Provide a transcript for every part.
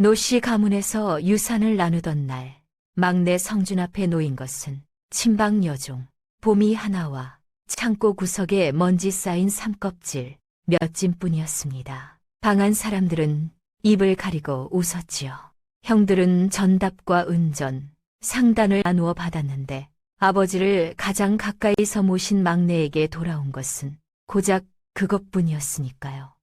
노씨 가문에서 유산을 나누던 날 막내 성준 앞에 놓인 것은 친방 여종 봄이 하나와 창고 구석에 먼지 쌓인 삼껍질 몇 찜뿐이었습니다. 방안 사람들은 입을 가리고 웃었지요. 형들은 전답과 은전, 상단을 나누어 받았는데 아버지를 가장 가까이서 모신 막내에게 돌아온 것은 고작 그것뿐이었으니까요.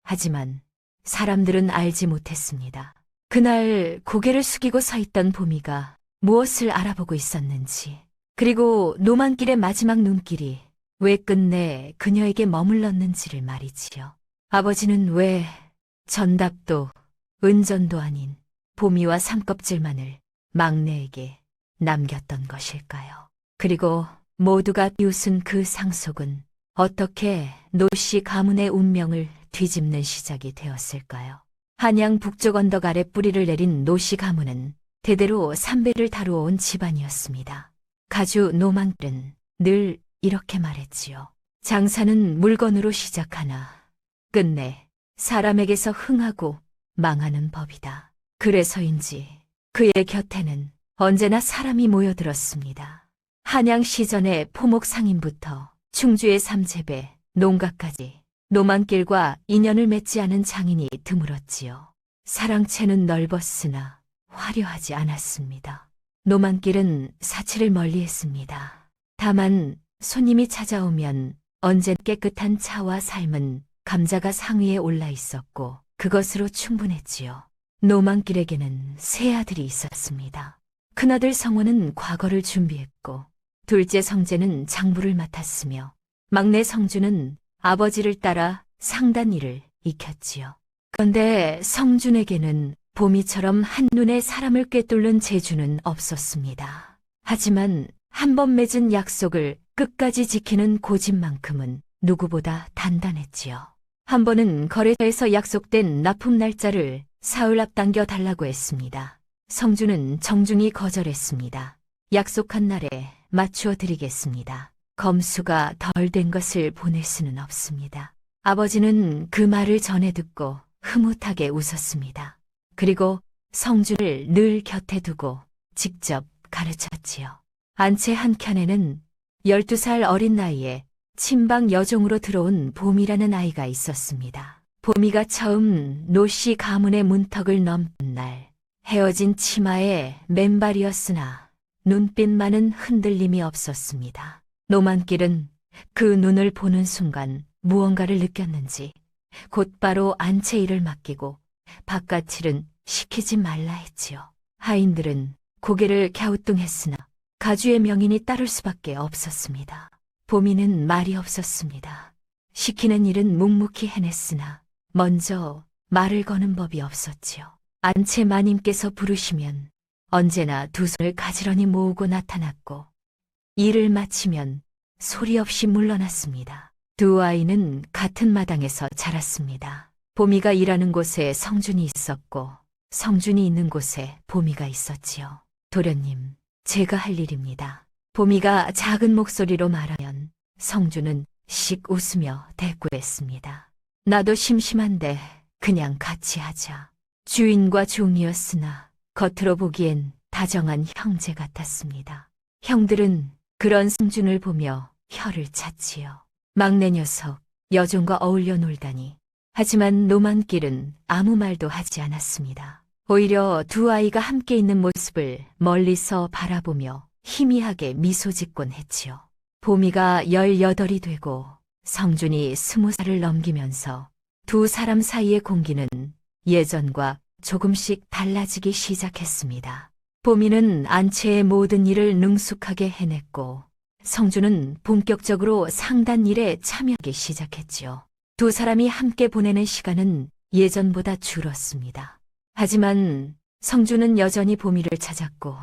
하지만 사람들은 알지 못했습니다. 그날 고개를 숙이고 서 있던 봄이가 무엇을 알아보고 있었는지, 그리고 노만길의 마지막 눈길이 왜 끝내 그녀에게 머물렀는지를 말이지요. 아버지는 왜 전답도 은전도 아닌 봄이와 삼껍질만을 막내에게 남겼던 것일까요? 그리고 모두가 비웃은 그 상속은 어떻게 노씨 가문의 운명을 뒤집는 시작이 되었을까요? 한양 북쪽 언덕 아래 뿌리를 내린 노씨 가문은 대대로 삼배를 다루어온 집안이었습니다. 가주 노만길은 늘 이렇게 말했지요. 장사는 물건으로 시작하나 끝내 사람에게서 흥하고 망하는 법이다. 그래서인지 그의 곁에는 언제나 사람이 모여들었습니다. 한양 시전의 포목 상인부터 충주의 삼재배, 농가까지 노만길과 인연을 맺지 않은 장인이 드물었지요. 사랑채는 넓었으나 화려하지 않았습니다. 노만길은 사치를 멀리했습니다. 다만 손님이 찾아오면 언젠 깨끗한 차와 삶은 감자가 상위에 올라 있었고 그것으로 충분했지요. 노만길에게는 세 아들이 있었습니다. 큰아들 성원은 과거를 준비했고 둘째 성재는 장부를 맡았으며 막내 성준은 아버지를 따라 상단 일을 익혔지요. 그런데 성준에게는 봄이처럼 한눈에 사람을 꿰뚫는 재주는 없었습니다. 하지만 한 번 맺은 약속을 끝까지 지키는 고집만큼은 누구보다 단단했지요. 한 번은 거래소에서 약속된 납품 날짜를 사흘 앞당겨 달라고 했습니다. 성준은 정중히 거절했습니다. 약속한 날에 맞추어 드리겠습니다. 검수가 덜 된 것을 보낼 수는 없습니다. 아버지는 그 말을 전해 듣고 흐뭇하게 웃었습니다. 그리고 성준을 늘 곁에 두고 직접 가르쳤지요. 안채 한켠에는 12살 어린 나이에 친방 여종으로 들어온 봄이라는 아이가 있었습니다. 봄이가 처음 노씨 가문의 문턱을 넘은 날, 헤어진 치마에 맨발이었으나 눈빛만은 흔들림이 없었습니다. 노만길은 그 눈을 보는 순간 무언가를 느꼈는지 곧바로 안채 일을 맡기고 바깥 일은 시키지 말라 했지요. 하인들은 고개를 갸우뚱했으나 가주의 명인이 따를 수밖에 없었습니다. 봄이는 말이 없었습니다. 시키는 일은 묵묵히 해냈으나 먼저 말을 거는 법이 없었지요. 안채 마님께서 부르시면 언제나 두 손을 가지런히 모으고 나타났고 일을 마치면 소리 없이 물러났습니다. 두 아이는 같은 마당에서 자랐습니다. 봄이가 일하는 곳에 성준이 있었고 성준이 있는 곳에 봄이가 있었지요. 도련님, 제가 할 일입니다. 봄이가 작은 목소리로 말하면 성준은 씩 웃으며 대꾸했습니다. 나도 심심한데 그냥 같이 하자. 주인과 종이었으나 겉으로 보기엔 다정한 형제 같았습니다. 형들은 그런 성준을 보며 혀를 찼지요. 막내 녀석, 여종과 어울려 놀다니. 하지만 노만길은 아무 말도 하지 않았습니다. 오히려 두 아이가 함께 있는 모습을 멀리서 바라보며 희미하게 미소 짓곤 했지요. 봄이가 18이 되고 성준이 20살을 넘기면서 두 사람 사이의 공기는 예전과 조금씩 달라지기 시작했습니다. 봄이는 안채의 모든 일을 능숙하게 해냈고 성준은 본격적으로 상단 일에 참여하기 시작했지요. 두 사람이 함께 보내는 시간은 예전보다 줄었습니다. 하지만 성준은 여전히 봄이를 찾았고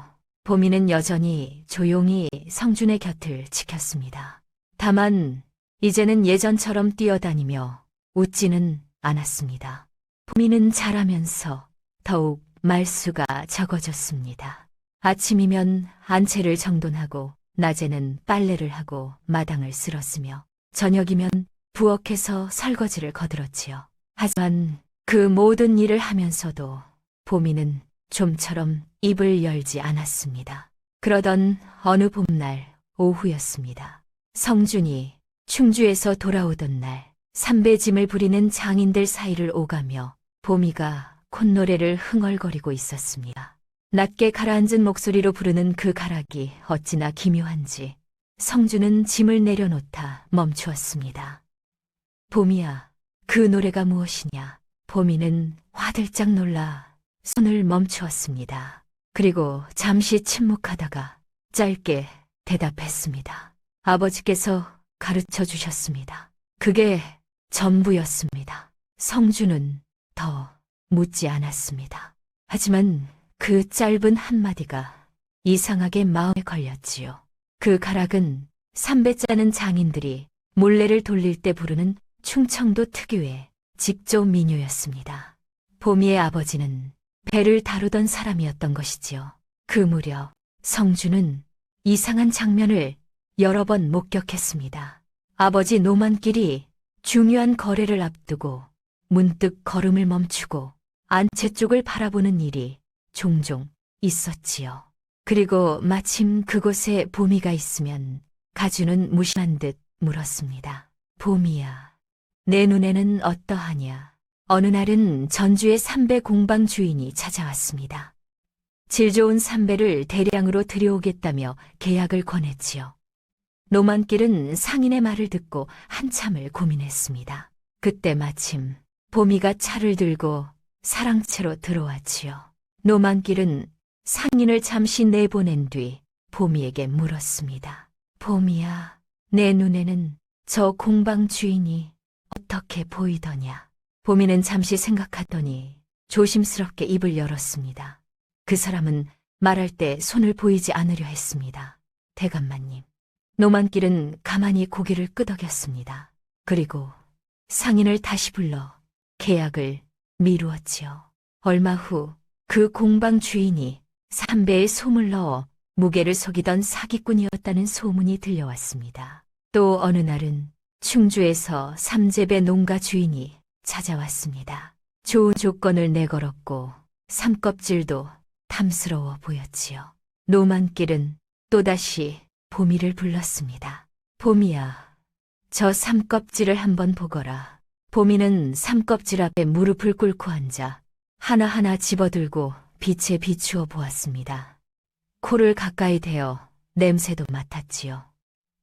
봄이는 여전히 조용히 성준의 곁을 지켰습니다. 다만 이제는 예전처럼 뛰어다니며 웃지는 않았습니다. 봄이는 자라면서 더욱 말수가 적어졌습니다. 아침이면 안채를 정돈하고 낮에는 빨래를 하고 마당을 쓸었으며 저녁이면 부엌에서 설거지를 거들었지요. 하지만 그 모든 일을 하면서도 보미는 좀처럼 입을 열지 않았습니다. 그러던 어느 봄날 오후였습니다. 성준이 충주에서 돌아오던 날 삼배짐을 부리는 장인들 사이를 오가며 보미가 콧노래를 흥얼거리고 있었습니다. 낮게 가라앉은 목소리로 부르는 그 가락이 어찌나 기묘한지 성준은 짐을 내려놓다 멈추었습니다. 보미야, 그 노래가 무엇이냐? 보미는 화들짝 놀라 손을 멈추었습니다. 그리고 잠시 침묵하다가 짧게 대답했습니다. 아버지께서 가르쳐 주셨습니다. 그게 전부였습니다. 성준은 더 묻지 않았습니다. 하지만 그 짧은 한마디가 이상하게 마음에 걸렸지요. 그 가락은 삼배 짜는 장인들이 몰래를 돌릴 때 부르는 충청도 특유의 직조 민요였습니다. 보미의 아버지는 배를 다루던 사람이었던 것이지요. 그 무렵 성준은 이상한 장면을 여러 번 목격했습니다. 아버지 노만길이 중요한 거래를 앞두고 문득 걸음을 멈추고 안채 쪽을 바라보는 일이 종종 있었지요. 그리고 마침 그곳에 보미가 있으면 가주는 무심한 듯 물었습니다. 보미야, 내 눈에는 어떠하냐? 어느 날은 전주의 삼배 공방 주인이 찾아왔습니다. 질 좋은 삼배를 대량으로 들여오겠다며 계약을 권했지요. 노만길은 상인의 말을 듣고 한참을 고민했습니다. 그때 마침 보미가 차를 들고 사랑채로 들어왔지요. 노만길은 상인을 잠시 내보낸 뒤 보미에게 물었습니다. 보미야, 내 눈에는 저 공방 주인이 어떻게 보이더냐? 보미는 잠시 생각하더니 조심스럽게 입을 열었습니다. 그 사람은 말할 때 손을 보이지 않으려 했습니다. 대감마님. 노만길은 가만히 고개를 끄덕였습니다. 그리고 상인을 다시 불러 계약을 미루었지요. 얼마 후 그 공방 주인이 삼배에 솜을 넣어 무게를 속이던 사기꾼이었다는 소문이 들려왔습니다. 또 어느 날은 충주에서 삼재배 농가 주인이 찾아왔습니다. 좋은 조건을 내걸었고 삼껍질도 탐스러워 보였지요. 노만길은 또다시 보미를 불렀습니다. 보미야, 저 삼껍질을 한번 보거라. 보미는 삼껍질 앞에 무릎을 꿇고 앉아 하나하나 집어들고 빛에 비추어 보았습니다. 코를 가까이 대어 냄새도 맡았지요.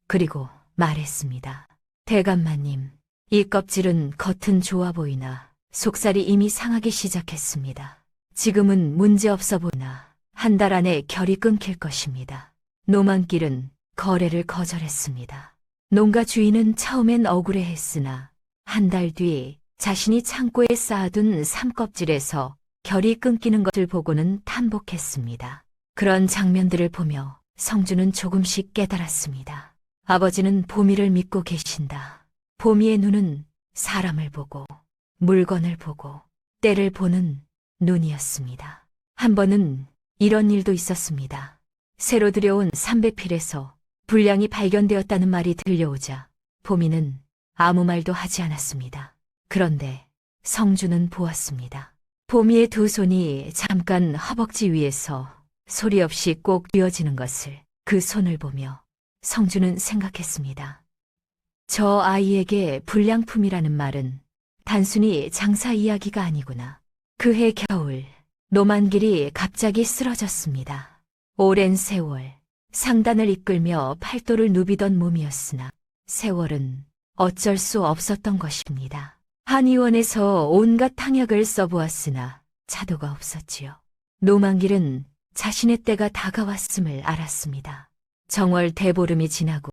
그리고 말했습니다. 대감마님, 이 껍질은 겉은 좋아 보이나 속살이 이미 상하기 시작했습니다. 지금은 문제없어 보나 한 달 안에 결이 끊길 것입니다. 노만길은 거래를 거절했습니다. 농가 주인은 처음엔 억울해했으나 한 달 뒤 자신이 창고에 쌓아둔 삼껍질에서 결이 끊기는 것을 보고는 탐복했습니다. 그런 장면들을 보며 성준은 조금씩 깨달았습니다. 아버지는 보미를 믿고 계신다. 보미의 눈은 사람을 보고 물건을 보고 때를 보는 눈이었습니다. 한 번은 이런 일도 있었습니다. 새로 들여온 삼배필에서 불량이 발견되었다는 말이 들려오자 보미는 아무 말도 하지 않았습니다. 그런데 성준은 보았습니다. 보미의 두 손이 잠깐 허벅지 위에서 소리 없이 꼭 쥐어지는 것을 그 손을 보며 성준은 생각했습니다. 저 아이에게 불량품이라는 말은 단순히 장사 이야기가 아니구나. 그해 겨울 노만길이 갑자기 쓰러졌습니다. 오랜 세월 상단을 이끌며 팔도를 누비던 몸이었으나 세월은 어쩔 수 없었던 것입니다. 한의원에서 온갖 탕약을 써보았으나 차도가 없었지요. 노만길은 자신의 때가 다가왔음을 알았습니다. 정월 대보름이 지나고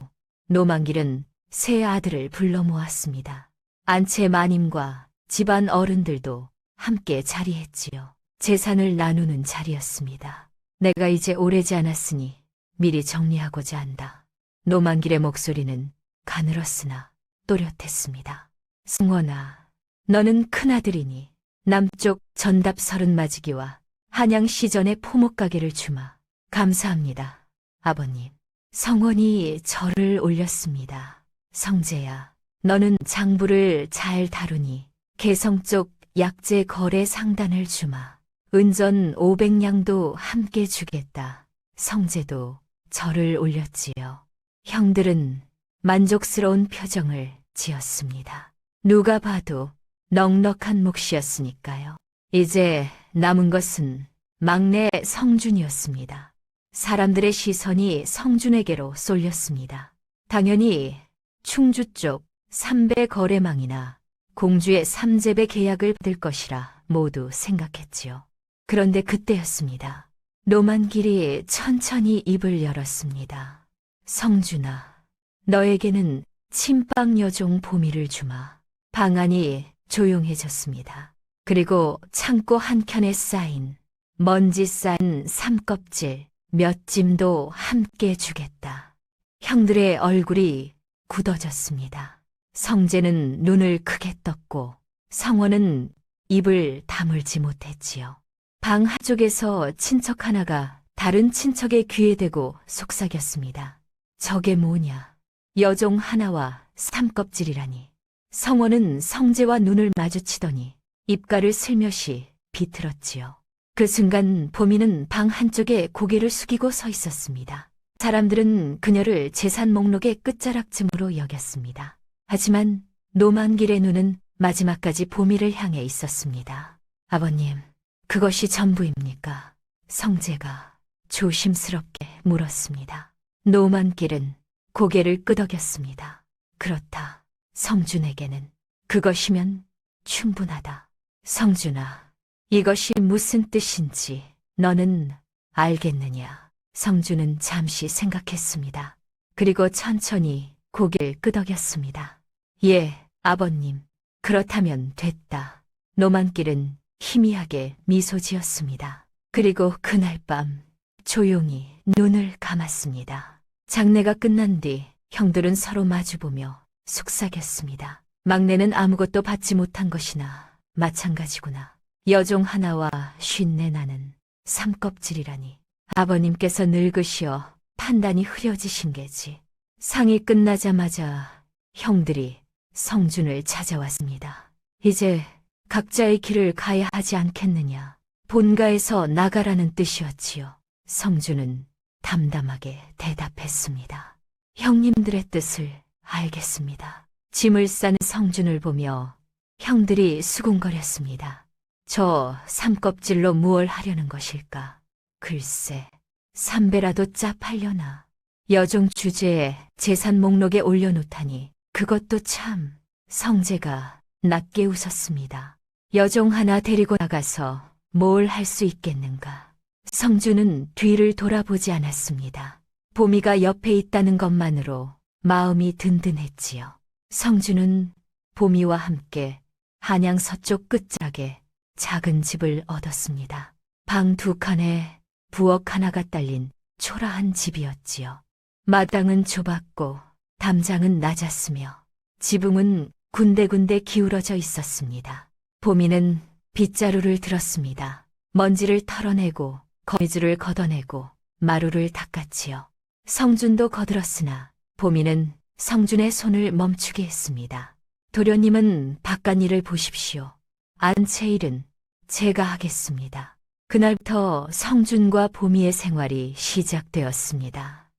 노만길은 세 아들을 불러 모았습니다. 안채 마님과 집안 어른들도 함께 자리했지요. 재산을 나누는 자리였습니다. 내가 이제 오래지 않았으니 미리 정리하고자 한다. 노만길의 목소리는 가늘었으나 또렷했습니다. 승원아, 너는 큰아들이니 남쪽 전답 서른 맞이기와 한양 시전의 포목가게를 주마. 감사합니다, 아버님. 성원이 절을 올렸습니다. 성재야, 너는 장부를 잘 다루니 개성 쪽 약재 거래 상단을 주마. 은전 500냥도 함께 주겠다. 성재도 절을 올렸지요. 형들은 만족스러운 표정을 지었습니다. 누가 봐도 넉넉한 몫이었으니까요. 이제 남은 것은 막내 성준이었습니다. 사람들의 시선이 성준에게로 쏠렸습니다. 당연히 충주 쪽 3배 거래망이나 공주의 3재배 계약을 받을 것이라 모두 생각했지요. 그런데 그때였습니다. 노만길이 천천히 입을 열었습니다. 성준아, 너에게는 침방 여종 보미를 주마. 방안이 조용해졌습니다. 그리고 창고 한켠에 쌓인 먼지 쌓인 삼껍질 몇 짐도 함께 주겠다. 형들의 얼굴이 굳어졌습니다. 성재는 눈을 크게 떴고 성원은 입을 다물지 못했지요. 방 한쪽에서 친척 하나가 다른 친척의 귀에 대고 속삭였습니다. 저게 뭐냐? 여종 하나와 삼껍질이라니. 성원은 성재와 눈을 마주치더니 입가를 슬며시 비틀었지요. 그 순간 보미는 방 한쪽에 고개를 숙이고 서 있었습니다. 사람들은 그녀를 재산 목록의 끝자락쯤으로 여겼습니다. 하지만 노만길의 눈은 마지막까지 보미를 향해 있었습니다. 아버님, 그것이 전부입니까? 성재가 조심스럽게 물었습니다. 노만길은 고개를 끄덕였습니다. 그렇다. 성준에게는 그것이면 충분하다. 성준아, 이것이 무슨 뜻인지 너는 알겠느냐? 성준은 잠시 생각했습니다. 그리고 천천히 고개를 끄덕였습니다. 예, 아버님. 그렇다면 됐다. 노만길은 희미하게 미소 지었습니다. 그리고 그날 밤 조용히 눈을 감았습니다. 장례가 끝난 뒤 형들은 서로 마주보며 속삭였습니다. 막내는 아무것도 받지 못한 것이나 마찬가지구나. 여종 하나와 쉰내 나는 삼껍질이라니. 아버님께서 늙으시어 판단이 흐려지신 게지. 상이 끝나자마자 형들이 성준을 찾아왔습니다. 이제 각자의 길을 가야 하지 않겠느냐. 본가에서 나가라는 뜻이었지요. 성준은 담담하게 대답했습니다. 형님들의 뜻을 알겠습니다. 짐을 싸는 성준을 보며 형들이 수군거렸습니다. 저 삼껍질로 무얼 하려는 것일까? 글쎄, 삼배라도 짭하려나. 여종 주제에 재산 목록에 올려놓다니 그것도 참. 성재가 낮게 웃었습니다. 여종 하나 데리고 나가서 뭘 할 수 있겠는가. 성준은 뒤를 돌아보지 않았습니다. 보미가 옆에 있다는 것만으로 마음이 든든했지요. 성준은 보미와 함께 한양 서쪽 끝자락에 작은 집을 얻었습니다. 방 2칸에 부엌 하나가 딸린 초라한 집이었지요. 마당은 좁았고 담장은 낮았으며 지붕은 군데군데 기울어져 있었습니다. 보미는 빗자루를 들었습니다. 먼지를 털어내고 거미줄을 걷어내고 마루를 닦았지요. 성준도 거들었으나 보미는 성준의 손을 멈추게 했습니다. 도련님은 바깥 일을 보십시오. 안채 일은 제가 하겠습니다. 그날부터 성준과 보미의 생활이 시작되었습니다.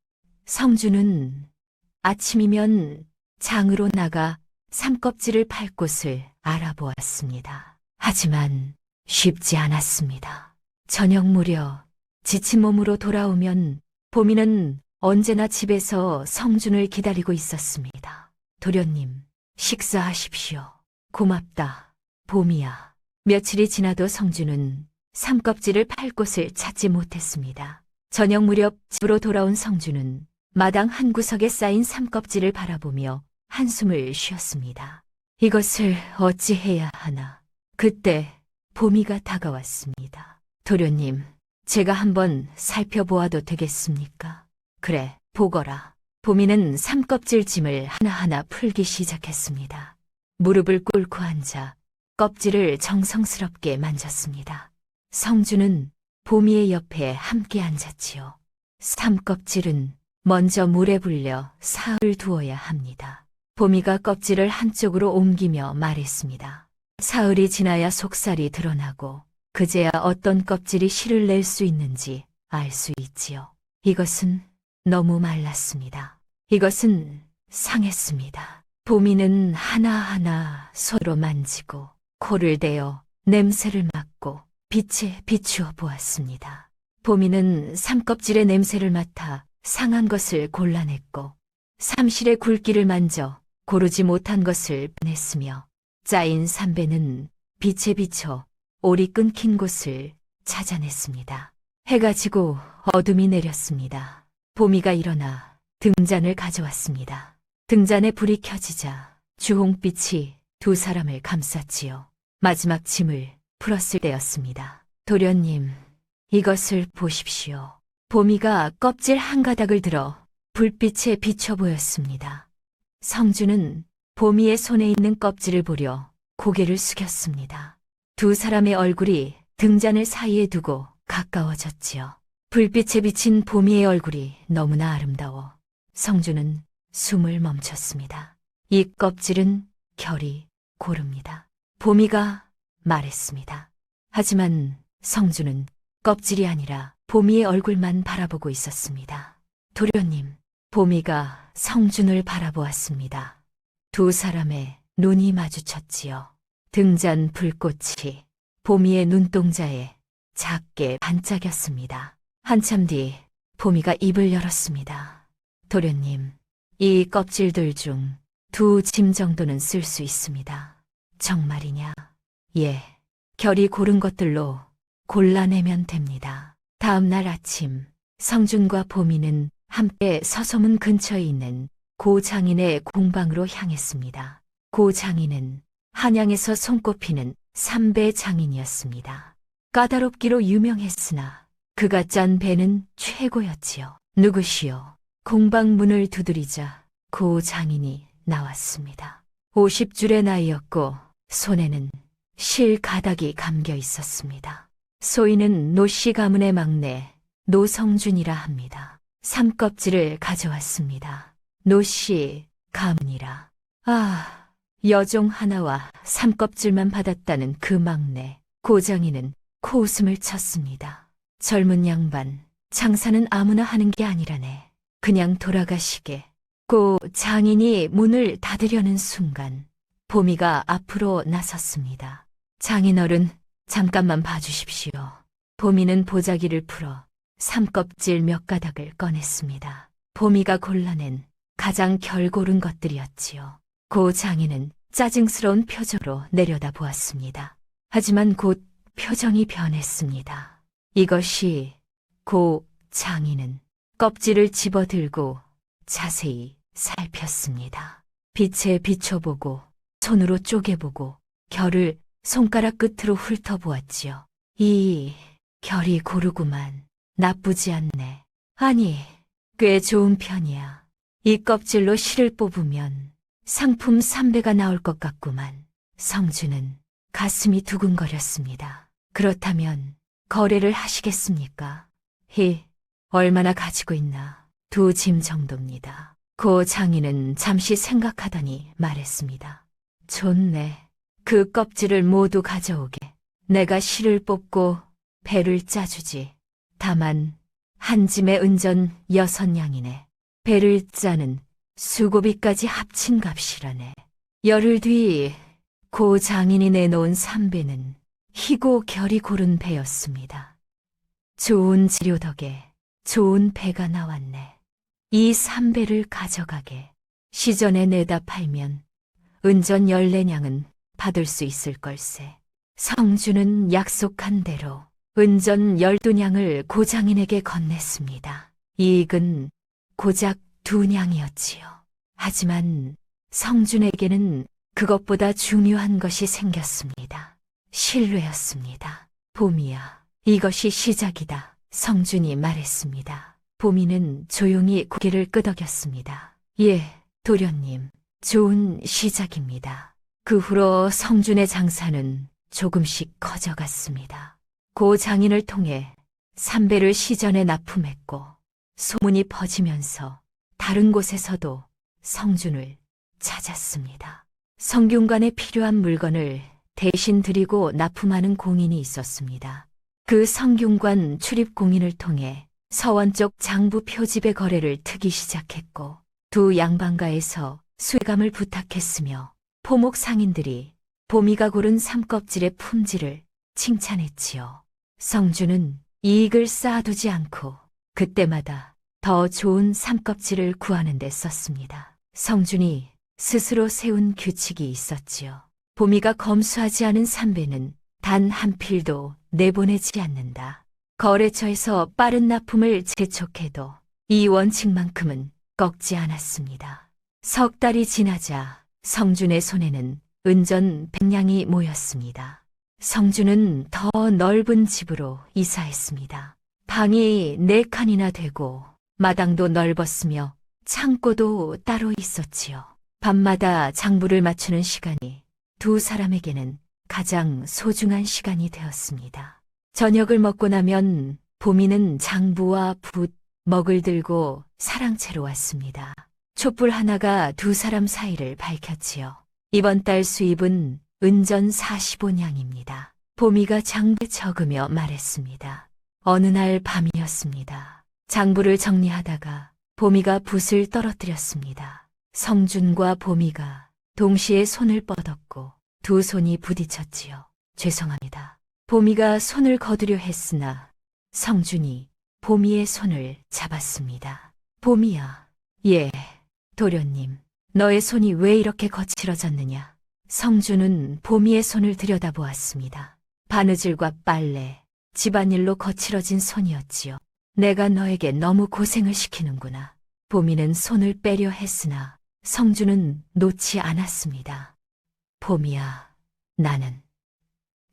성준은 아침이면 장으로 나가 삼껍질을 팔 곳을 알아보았습니다. 하지만 쉽지 않았습니다. 저녁 무렵 지친 몸으로 돌아오면 보미는 언제나 집에서 성준을 기다리고 있었습니다. 도련님, 식사하십시오. 고맙다, 보미야. 며칠이 지나도 성준은 삼껍질을 팔 곳을 찾지 못했습니다. 저녁 무렵 집으로 돌아온 성준은 마당 한 구석에 쌓인 삼껍질을 바라보며 한숨을 쉬었습니다. 이것을 어찌해야 하나. 그때 보미가 다가왔습니다. 도련님, 제가 한번 살펴보아도 되겠습니까? 그래, 보거라. 보미는 삼껍질 짐을 하나하나 풀기 시작했습니다. 무릎을 꿇고 앉아 껍질을 정성스럽게 만졌습니다. 성준은 보미의 옆에 함께 앉았지요. 삼껍질은 먼저 물에 불려 사흘 두어야 합니다. 보미가 껍질을 한쪽으로 옮기며 말했습니다. 사흘이 지나야 속살이 드러나고 그제야 어떤 껍질이 실을 낼 수 있는지 알 수 있지요. 이것은 너무 말랐습니다. 이것은 상했습니다. 보미는 하나하나 손으로 만지고 코를 대어 냄새를 맡고 빛에 비추어 보았습니다. 보미는 삼껍질의 냄새를 맡아 상한 것을 골라냈고 삼실의 굵기를 만져 고르지 못한 것을 빼냈으며 짜인 삼배는 빛에 비춰 올이 끊긴 곳을 찾아냈습니다. 해가 지고 어둠이 내렸습니다. 보미가 일어나 등잔을 가져왔습니다. 등잔에 불이 켜지자 주홍빛이 두 사람을 감쌌지요. 마지막 짐을 풀었을 때였습니다. 도련님, 이것을 보십시오. 보미가 껍질 한 가닥을 들어 불빛에 비춰 보였습니다. 성주는 보미의 손에 있는 껍질을 보려 고개를 숙였습니다. 두 사람의 얼굴이 등잔을 사이에 두고 가까워졌지요. 불빛에 비친 보미의 얼굴이 너무나 아름다워 성주는 숨을 멈췄습니다. 이 껍질은 결이 고릅니다. 보미가 말했습니다. 하지만 성주는 껍질이 아니라 보미의 얼굴만 바라보고 있었습니다. 도련님, 보미가 성준을 바라보았습니다. 두 사람의 눈이 마주쳤지요. 등잔 불꽃이 보미의 눈동자에 작게 반짝였습니다. 한참 뒤 보미가 입을 열었습니다. 도련님, 이 껍질들 중 두 짐 정도는 쓸 수 있습니다. 정말이냐? 예, 결이 고른 것들로 골라내면 됩니다. 다음 날 아침, 성준과 보미는 함께 서소문 근처에 있는 고 장인의 공방으로 향했습니다. 고 장인은 한양에서 손꼽히는 삼배 장인이었습니다. 까다롭기로 유명했으나 그가 짠 배는 최고였지요. 누구시오? 공방 문을 두드리자 고 장인이 나왔습니다. 50줄의 나이였고 손에는 실 가닥이 감겨 있었습니다. 소인은 노씨 가문의 막내 노성준이라 합니다. 삼껍질을 가져왔습니다. 노씨 가문이라. 아, 여종 하나와 삼껍질만 받았다는 그 막내. 고장이는 코웃음을 쳤습니다. 젊은 양반, 장사는 아무나 하는 게 아니라네. 그냥 돌아가시게. 고 장인이 문을 닫으려는 순간 보미가 앞으로 나섰습니다. 장인어른, 잠깐만 봐주십시오. 보미는 보자기를 풀어 삼껍질 몇 가닥을 꺼냈습니다. 보미가 골라낸 가장 결고른 것들이었지요. 고 장인은 짜증스러운 표정으로 내려다 보았습니다. 하지만 곧 표정이 변했습니다. 이것이 고 장인은 껍질을 집어들고 자세히 살폈습니다. 빛에 비춰보고 손으로 쪼개보고 결을 손가락 끝으로 훑어보았지요. 이 결이 고르구만. 나쁘지 않네. 아니, 꽤 좋은 편이야. 이 껍질로 실을 뽑으면 상품 3배가 나올 것 같구만. 성주는 가슴이 두근거렸습니다. 그렇다면 거래를 하시겠습니까? 얼마나 가지고 있나? 2짐 정도입니다. 고 장인은 잠시 생각하더니 말했습니다. 좋네. 그 껍질을 모두 가져오게. 내가 실을 뽑고 배를 짜주지. 다만 한 짐에 은전 6냥이네. 배를 짜는 수고비까지 합친 값이라네. 열흘 뒤 고 장인이 내놓은 3배는 희고 결이 고른 배였습니다. 좋은 지료 덕에 좋은 배가 나왔네. 이 3배를 가져가게. 시전에 내다 팔면 은전 14냥은 받을 수 있을 걸세. 성주는 약속한 대로 은전 12냥을 고장인에게 건넸습니다. 이익은 고작 2냥이었지요. 하지만 성준에게는 그것보다 중요한 것이 생겼습니다. 신뢰였습니다. 보미야, 이것이 시작이다. 성준이 말했습니다. 보미는 조용히 고개를 끄덕였습니다. 예, 도련님, 좋은 시작입니다. 그 후로 성준의 장사는 조금씩 커져갔습니다. 고 장인을 통해 3배를 시전에 납품했고 소문이 퍼지면서 다른 곳에서도 성준을 찾았습니다. 성균관에 필요한 물건을 대신 드리고 납품하는 공인이 있었습니다. 그 성균관 출입 공인을 통해 서원 쪽 장부 표집의 거래를 트기 시작했고 두 양반가에서 수혜감을 부탁했으며 포목 상인들이 보미가 고른 삼껍질의 품질을 칭찬했지요. 성주는 이익을 쌓아두지 않고 그때마다 더 좋은 삼껍질을 구하는 데 썼습니다. 성준이 스스로 세운 규칙이 있었지요. 보미가 검수하지 않은 삼배는 단 한 필도 내보내지 않는다. 거래처에서 빠른 납품을 재촉해도 이 원칙만큼은 꺾지 않았습니다. 석 달이 지나자 성준의 손에는 은전 100냥이 모였습니다. 성준은 더 넓은 집으로 이사했습니다. 방이 4칸이나 되고 마당도 넓었으며 창고도 따로 있었지요. 밤마다 장부를 맞추는 시간이 두 사람에게는 가장 소중한 시간이 되었습니다. 저녁을 먹고 나면 보미는 장부와 붓, 먹을 들고 사랑채로 왔습니다. 촛불 하나가 두 사람 사이를 밝혔지요. 이번 달 수입은 은전 45냥입니다. 보미가 장부에 적으며 말했습니다. 어느 날 밤이었습니다. 장부를 정리하다가 보미가 붓을 떨어뜨렸습니다. 성준과 보미가 동시에 손을 뻗었고 두 손이 부딪혔지요. 죄송합니다. 보미가 손을 거두려 했으나 성준이 보미의 손을 잡았습니다. 보미야. 예, 도련님. 너의 손이 왜 이렇게 거칠어졌느냐? 성준은 보미의 손을 들여다보았습니다. 바느질과 빨래, 집안일로 거칠어진 손이었지요. 내가 너에게 너무 고생을 시키는구나. 보미는 손을 빼려 했으나 성준은 놓지 않았습니다. 보미야, 나는.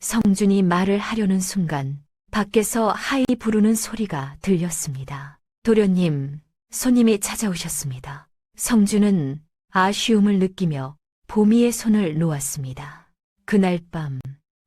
성준이 말을 하려는 순간 밖에서 하이 부르는 소리가 들렸습니다. 도련님, 손님이 찾아오셨습니다. 성준은 아쉬움을 느끼며 보미의 손을 놓았습니다. 그날 밤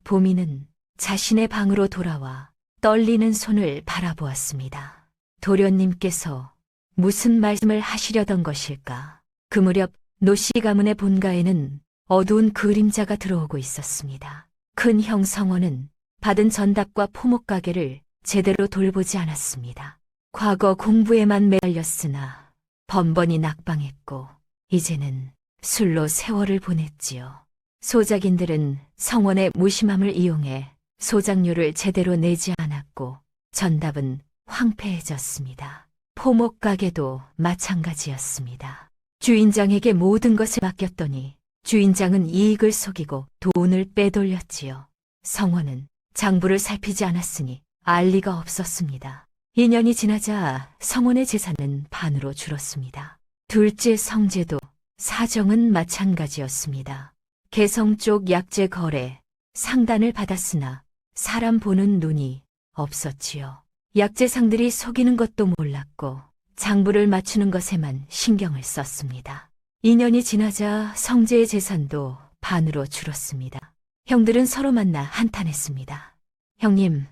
보미는 자신의 방으로 돌아와 떨리는 손을 바라보았습니다. 도련님께서 무슨 말씀을 하시려던 것일까? 그 무렵 노씨 가문의 본가에는 어두운 그림자가 들어오고 있었습니다. 큰 형 성원은 받은 전답과 포목가게를 제대로 돌보지 않았습니다. 과거 공부에만 매달렸으나 번번이 낙방했고 이제는 술로 세월을 보냈지요. 소작인들은 성원의 무심함을 이용해 소작료를 제대로 내지 않았고 전답은 황폐해졌습니다. 포목가게도 마찬가지였습니다. 주인장에게 모든 것을 맡겼더니 주인장은 이익을 속이고 돈을 빼돌렸지요. 성원은 장부를 살피지 않았으니 알 리가 없었습니다. 2년이 지나자 성원의 재산은 반으로 줄었습니다. 둘째 성재도 사정은 마찬가지였습니다. 개성 쪽 약재 거래, 상단을 받았으나 사람 보는 눈이 없었지요. 약재상들이 속이는 것도 몰랐고 장부를 맞추는 것에만 신경을 썼습니다. 2년이 지나자 성재의 재산도 반으로 줄었습니다. 형들은 서로 만나 한탄했습니다. 형님,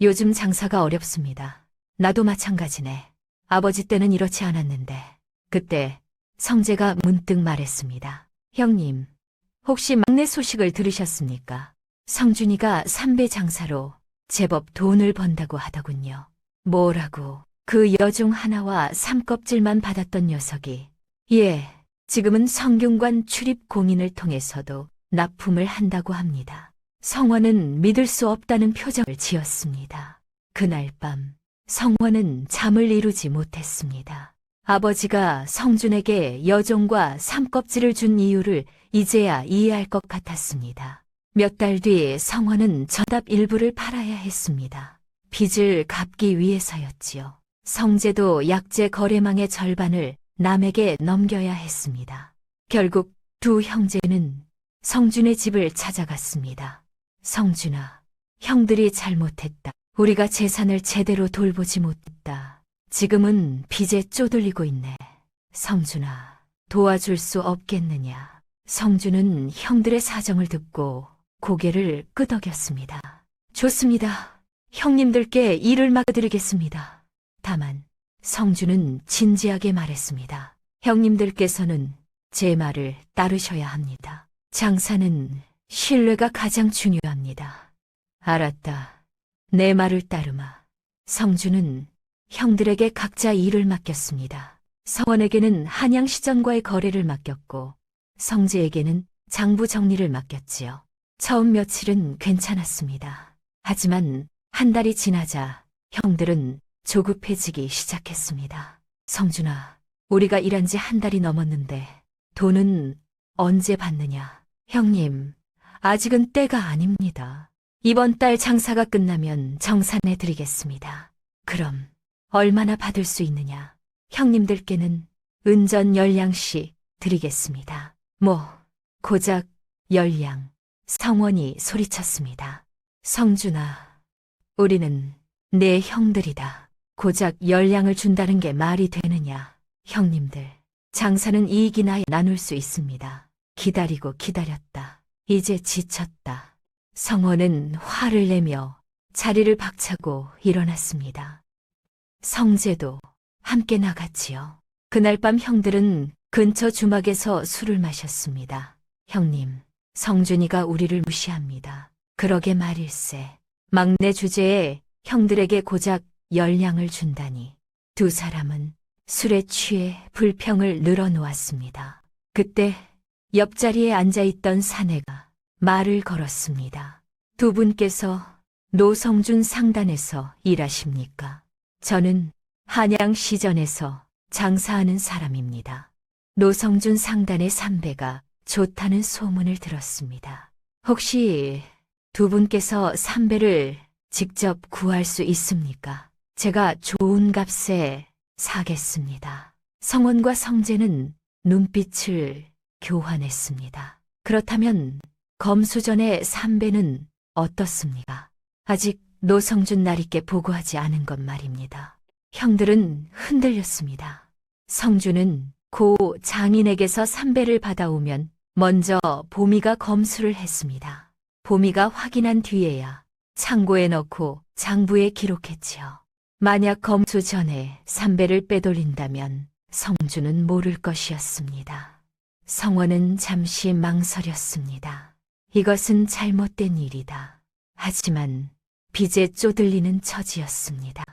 요즘 장사가 어렵습니다. 나도 마찬가지네. 아버지 때는 이렇지 않았는데. 그때 성재가 문득 말했습니다. 형님, 혹시 막내 소식을 들으셨습니까? 성준이가 삼배 장사로 제법 돈을 번다고 하더군요. 뭐라고? 그 여종 하나와 삼껍질만 받았던 녀석이. 예, 지금은 성균관 출입 공인을 통해서도 납품을 한다고 합니다. 성원은 믿을 수 없다는 표정을 지었습니다. 그날 밤 성원은 잠을 이루지 못했습니다. 아버지가 성준에게 여종과 삼껍질을 준 이유를 이제야 이해할 것 같았습니다. 몇 달 뒤 성원은 전답 일부를 팔아야 했습니다. 빚을 갚기 위해서였지요. 성재도 약재 거래망의 절반을 남에게 넘겨야 했습니다. 결국 두 형제는 성준의 집을 찾아갔습니다. 성준아, 형들이 잘못했다. 우리가 재산을 제대로 돌보지 못했다. 지금은 빚에 쪼들리고 있네. 성준아, 도와줄 수 없겠느냐. 성준은 형들의 사정을 듣고 고개를 끄덕였습니다. 좋습니다. 형님들께 일을 맡겨드리겠습니다. 다만 성준은 진지하게 말했습니다. 형님들께서는 제 말을 따르셔야 합니다. 장사는 신뢰가 가장 중요합니다. 알았다. 내 말을 따르마. 성주는 형들에게 각자 일을 맡겼습니다. 서원에게는 한양시전과의 거래를 맡겼고 성재에게는 장부 정리를 맡겼지요. 처음 며칠은 괜찮았습니다. 하지만 한 달이 지나자 형들은 조급해지기 시작했습니다. 성준아, 우리가 일한 지 한 달이 넘었는데 돈은 언제 받느냐? 형님, 아직은 때가 아닙니다. 이번 달 장사가 끝나면 정산해 드리겠습니다. 그럼 얼마나 받을 수 있느냐? 형님들께는 은전 10량씩 드리겠습니다. 고작 10량. 성원이 소리쳤습니다. 성준아, 우리는 내 형들이다. 고작 10량을 준다는 게 말이 되느냐? 형님들, 장사는 이익이나 나눌 수 있습니다. 기다리고 기다렸다. 이제 지쳤다. 성원은 화를 내며 자리를 박차고 일어났습니다. 성재도 함께 나갔지요. 그날 밤 형들은 근처 주막에서 술을 마셨습니다. 형님, 성준이가 우리를 무시합니다. 그러게 말일세. 막내 주제에 형들에게 고작 10량을 준다니. 두 사람은 술에 취해 불평을 늘어놓았습니다. 그때 옆자리에 앉아있던 사내가 말을 걸었습니다. 두 분께서 노성준 상단에서 일하십니까? 저는 한양시전에서 장사하는 사람입니다. 노성준 상단의 삼배가 좋다는 소문을 들었습니다. 혹시 두 분께서 삼배를 직접 구할 수 있습니까? 제가 좋은 값에 사겠습니다. 성원과 성재는 눈빛을 교환했습니다. 그렇다면 검수전의 삼배는 어떻습니까? 아직 노성준 나리께 보고하지 않은 것 말입니다. 형들은 흔들렸습니다. 성주는 고 장인에게서 삼배를 받아오면 먼저 보미가 검수를 했습니다. 보미가 확인한 뒤에야 창고에 넣고 장부에 기록했지요. 만약 검수 전에 삼배를 빼돌린다면 성주는 모를 것이었습니다. 성원은 잠시 망설였습니다. 이것은 잘못된 일이다. 하지만 빚에 쪼들리는 처지였습니다.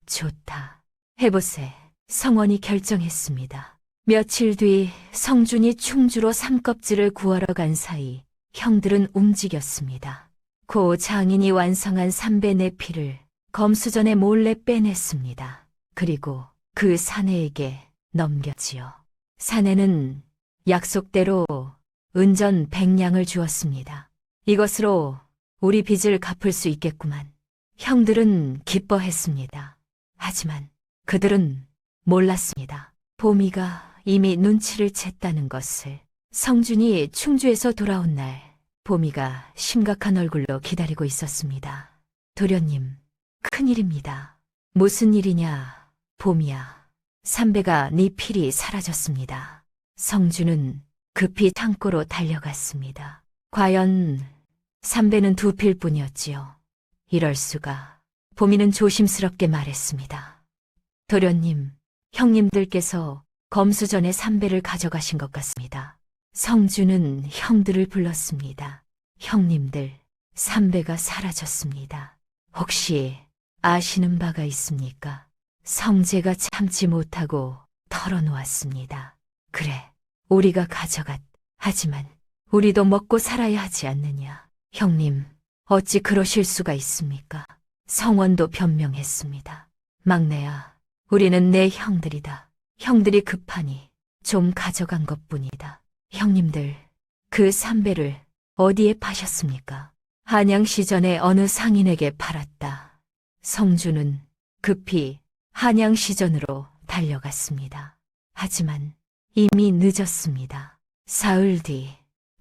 좋다. 해보세. 성원이 결정했습니다. 며칠 뒤 성준이 충주로 삼껍질을 구하러 간 사이 형들은 움직였습니다. 고 장인이 완성한 삼배 내피를 검수전에 몰래 빼냈습니다. 그리고 그 사내에게 넘겼지요. 사내는 약속대로 은전 100량을 주었습니다. 이것으로 우리 빚을 갚을 수 있겠구만. 형들은 기뻐했습니다. 하지만 그들은 몰랐습니다. 보미가 이미 눈치를 챘다는 것을. 성준이 충주에서 돌아온 날 보미가 심각한 얼굴로 기다리고 있었습니다. 도련님, 큰일입니다. 무슨 일이냐, 보미야. 삼배가 네 필이 사라졌습니다. 성준은 급히 창고로 달려갔습니다. 과연 삼배는 2필뿐이었지요. 이럴 수가. 보미는 조심스럽게 말했습니다. 도련님, 형님들께서 검수전에 삼배를 가져가신 것 같습니다. 성준은 형들을 불렀습니다. 형님들, 삼배가 사라졌습니다. 혹시 아시는 바가 있습니까? 성재가 참지 못하고 털어놓았습니다. 그래, 우리가 하지만 우리도 먹고 살아야 하지 않느냐. 형님, 어찌 그러실 수가 있습니까? 성원도 변명했습니다. 막내야, 우리는 내 형들이다. 형들이 급하니 좀 가져간 것뿐이다. 형님들, 그 삼배를 어디에 파셨습니까? 한양시전에 어느 상인에게 팔았다. 성주는 급히 한양시전으로 달려갔습니다. 하지만 이미 늦었습니다. 사흘 뒤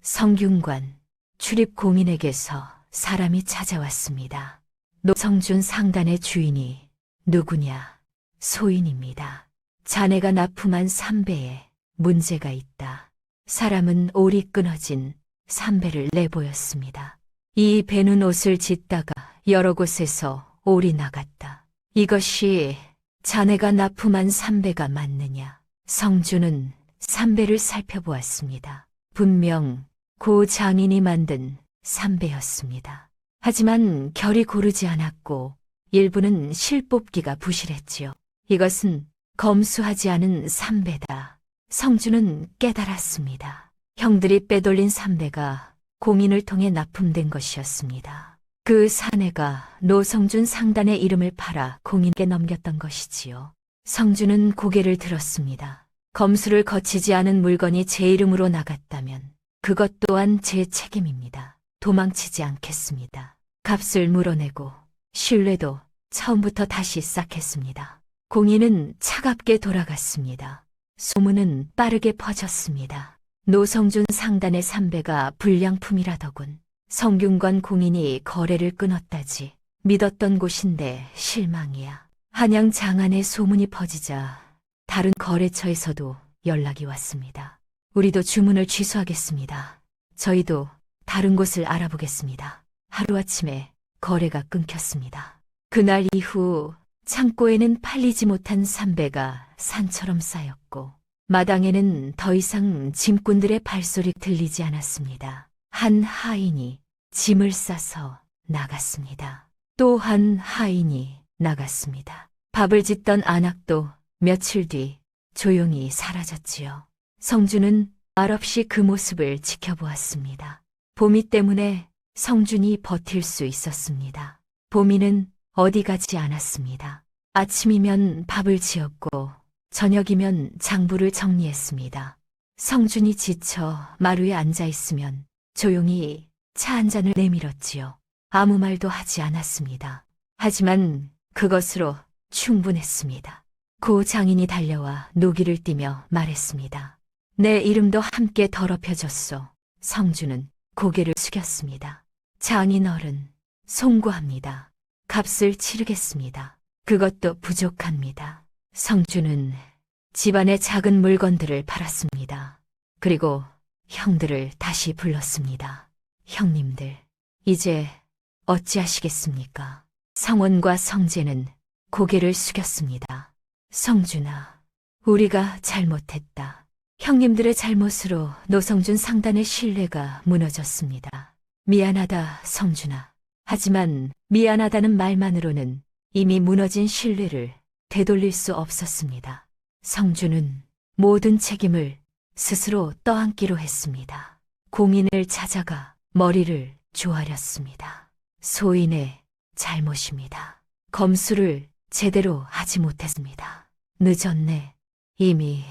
성균관 출입공인에게서 사람이 찾아왔습니다. 노성준 상단의 주인이 누구냐? 소인입니다. 자네가 납품한 삼배에 문제가 있다. 사람은 올이 끊어진 삼배를 내보였습니다. 이 배는 옷을 짓다가 여러 곳에서 올이 나갔다. 이것이 자네가 납품한 삼배가 맞느냐? 성주는 삼배를 살펴보았습니다. 분명 고 장인이 만든 삼배였습니다. 하지만 결이 고르지 않았고 일부는 실뽑기가 부실했지요. 이것은 검수하지 않은 삼배다. 성주는 깨달았습니다. 형들이 빼돌린 삼배가 공인을 통해 납품된 것이었습니다. 그 사내가 노성준 상단의 이름을 팔아 공인께 넘겼던 것이지요. 성주는 고개를 들었습니다. 검수를 거치지 않은 물건이 제 이름으로 나갔다면 그것 또한 제 책임입니다. 도망치지 않겠습니다. 값을 물어내고 신뢰도 처음부터 다시 쌓겠습니다. 공인은 차갑게 돌아갔습니다. 소문은 빠르게 퍼졌습니다. 노성준 상단의 삼배가 불량품이라더군. 성균관 공인이 거래를 끊었다지. 믿었던 곳인데 실망이야. 한양 장안의 소문이 퍼지자 다른 거래처에서도 연락이 왔습니다. 우리도 주문을 취소하겠습니다. 저희도 다른 곳을 알아보겠습니다. 하루아침에 거래가 끊겼습니다. 그날 이후 창고에는 팔리지 못한 삼배가 산처럼 쌓였고 마당에는 더 이상 짐꾼들의 발소리 들리지 않았습니다. 한 하인이 짐을 싸서 나갔습니다. 또 한 하인이 나갔습니다. 밥을 짓던 안악도 며칠 뒤 조용히 사라졌지요. 성준은 말없이 그 모습을 지켜보았습니다. 보미 때문에 성준이 버틸 수 있었습니다. 보미는 어디 가지 않았습니다. 아침이면 밥을 지었고 저녁이면 장부를 정리했습니다. 성준이 지쳐 마루에 앉아 있으면 조용히 차 한 잔을 내밀었지요. 아무 말도 하지 않았습니다. 하지만 그것으로 충분했습니다. 고 장인이 달려와 노기를 띠며 말했습니다. 내 이름도 함께 더럽혀졌소. 성준은 고개를 숙였습니다. 장인 어른, 송구합니다. 값을 치르겠습니다. 그것도 부족합니다. 성준은 집안의 작은 물건들을 팔았습니다. 그리고 형들을 다시 불렀습니다. 형님들, 이제 어찌하시겠습니까? 성원과 성재는 고개를 숙였습니다. 성준아, 우리가 잘못했다. 형님들의 잘못으로 노성준 상단의 신뢰가 무너졌습니다. 미안하다, 성준아. 하지만 미안하다는 말만으로는 이미 무너진 신뢰를 되돌릴 수 없었습니다. 성준은 모든 책임을 스스로 떠안기로 했습니다. 공인을 찾아가 머리를 조아렸습니다. 소인의 잘못입니다. 검수를 제대로 하지 못했습니다. 늦었네. 이미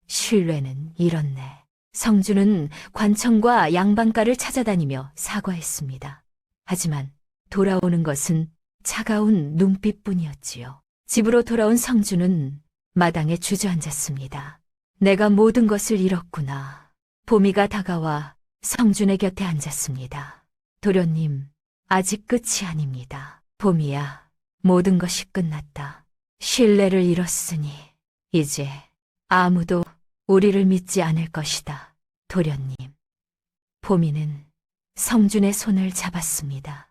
신뢰는 잃었네. 성준은 관청과 양반가를 찾아다니며 사과했습니다. 하지만 돌아오는 것은 차가운 눈빛뿐이었지요. 집으로 돌아온 성준은 마당에 주저앉았습니다. 내가 모든 것을 잃었구나. 보미가 다가와 성준의 곁에 앉았습니다. 도련님, 아직 끝이 아닙니다. 보미야, 모든 것이 끝났다. 신뢰를 잃었으니 이제 아무도 우리를 믿지 않을 것이다. 도련님. 보미는 성준의 손을 잡았습니다.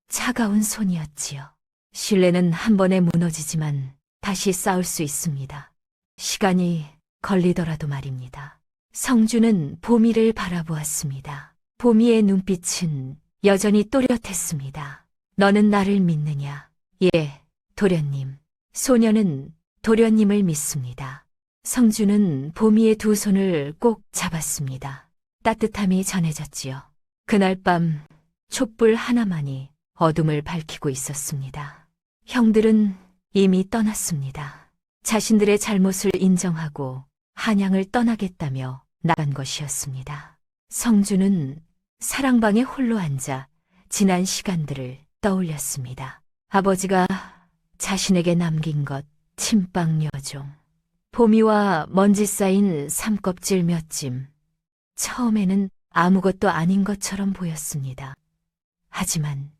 차가운 손이었지요. 신뢰는 한 번에 무너지지만 다시 쌓을 수 있습니다. 시간이 걸리더라도 말입니다. 성준은 보미를 바라보았습니다. 보미의 눈빛은 여전히 또렷했습니다. 너는 나를 믿느냐? 예, 도련님. 소녀는 도련님을 믿습니다. 성준은 보미의 두 손을 꼭 잡았습니다. 따뜻함이 전해졌지요. 그날 밤 촛불 하나만이 어둠을 밝히고 있었습니다. 형들은 이미 떠났습니다. 자신들의 잘못을 인정하고 한양을 떠나겠다며 나간 것이었습니다. 성준은 사랑방에 홀로 앉아 지난 시간들을 떠올렸습니다. 아버지가 자신에게 남긴 것, 침빵 여종, 보미와 먼지 쌓인 삼껍질 몇 짐. 처음에는 아무것도 아닌 것처럼 보였습니다. 하지만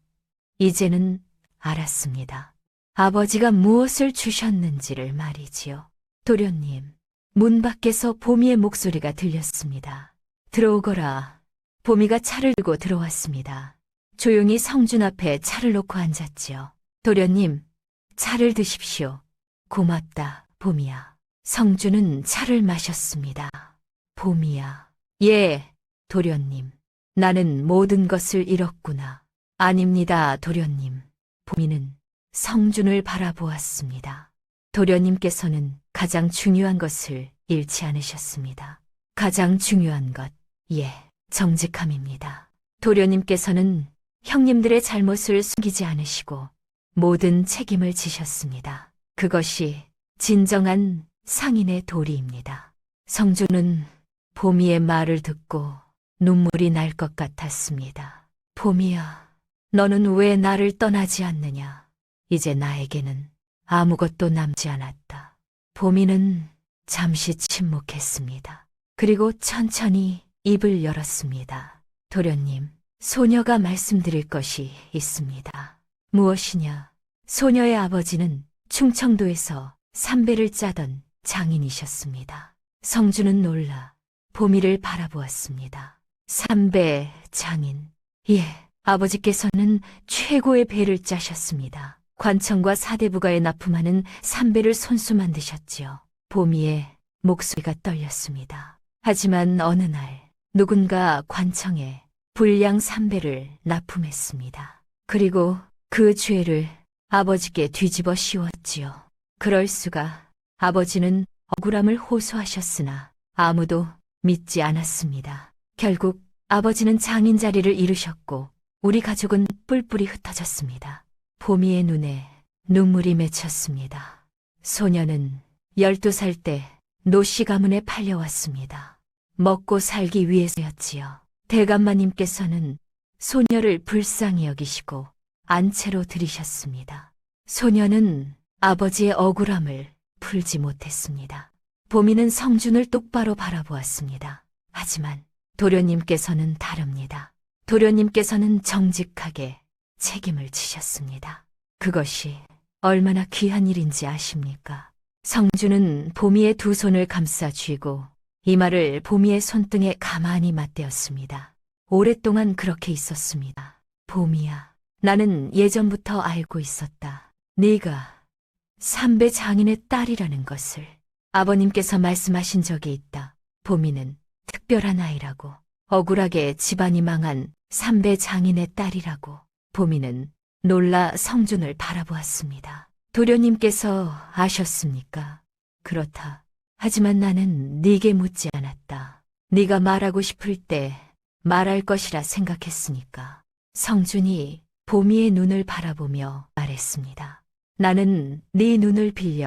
이제는 알았습니다. 아버지가 무엇을 주셨는지를 말이지요. 도련님, 문 밖에서 보미의 목소리가 들렸습니다. 들어오거라. 보미가 차를 들고 들어왔습니다. 조용히 성준 앞에 차를 놓고 앉았지요. 도련님, 차를 드십시오. 고맙다, 보미야. 성준은 차를 마셨습니다. 보미야. 예, 도련님. 나는 모든 것을 잃었구나. 아닙니다, 도련님. 보미는 성준을 바라보았습니다. 도련님께서는 가장 중요한 것을 잃지 않으셨습니다. 가장 중요한 것, 예, 정직함입니다. 도련님께서는 형님들의 잘못을 숨기지 않으시고 모든 책임을 지셨습니다. 그것이 진정한 상인의 도리입니다. 성준은 보미의 말을 듣고 눈물이 날 것 같았습니다. 보미야, 너는 왜 나를 떠나지 않느냐? 이제 나에게는 아무것도 남지 않았다. 보미는 잠시 침묵했습니다. 그리고 천천히 입을 열었습니다. 도련님, 소녀가 말씀드릴 것이 있습니다. 무엇이냐? 소녀의 아버지는 충청도에서 삼배를 짜던 장인이셨습니다. 성준은 놀라 보미를 바라보았습니다. 삼배 장인. 예, 아버지께서는 최고의 배를 짜셨습니다. 관청과 사대부가에 납품하는 삼배를 손수 만드셨지요. 보미의 목소리가 떨렸습니다. 하지만 어느 날 누군가 관청에 불량 삼배를 납품했습니다. 그리고 그 죄를 아버지께 뒤집어 씌웠지요. 그럴 수가. 아버지는 억울함을 호소하셨으나 아무도 믿지 않았습니다. 결국 아버지는 장인 자리를 잃으셨고 우리 가족은 뿔뿔이 흩어졌습니다. 보미의 눈에 눈물이 맺혔습니다. 소녀는 12살 때 노씨 가문에 팔려왔습니다. 먹고 살기 위해서였지요. 대감마님께서는 소녀를 불쌍히 여기시고 안채로 들이셨습니다. 소녀는 아버지의 억울함을 풀지 못했습니다. 보미는 성준을 똑바로 바라보았습니다. 하지만 도련님께서는 다릅니다. 도련님께서는 정직하게 책임을 지셨습니다. 그것이 얼마나 귀한 일인지 아십니까? 성준은 보미의 두 손을 감싸 쥐고 이마를 보미의 손등에 가만히 맞대었습니다. 오랫동안 그렇게 있었습니다. 보미야, 나는 예전부터 알고 있었다. 네가 삼배 장인의 딸이라는 것을. 아버님께서 말씀하신 적이 있다. 보미는 특별한 아이라고. 억울하게 집안이 망한 삼배 장인의 딸이라고. 보미는 놀라 성준을 바라보았습니다. 도련님께서 아셨습니까? 그렇다. 하지만 나는 네게 묻지 않았다. 네가 말하고 싶을 때 말할 것이라 생각했으니까. 성준이 보미의 눈을 바라보며 말했습니다. 나는 네 눈을 빌려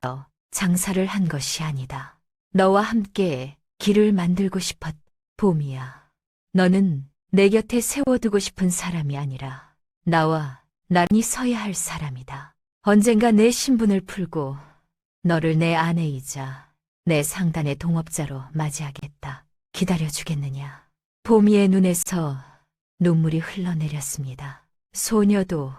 장사를 한 것이 아니다. 너와 함께 길을 만들고 싶었. 보미야, 너는 내 곁에 세워두고 싶은 사람이 아니라 나와 나란히 서야 할 사람이다. 언젠가 내 신분을 풀고 너를 내 아내이자 내 상단의 동업자로 맞이하겠다. 기다려주겠느냐? 보미의 눈에서 눈물이 흘러내렸습니다. 소녀도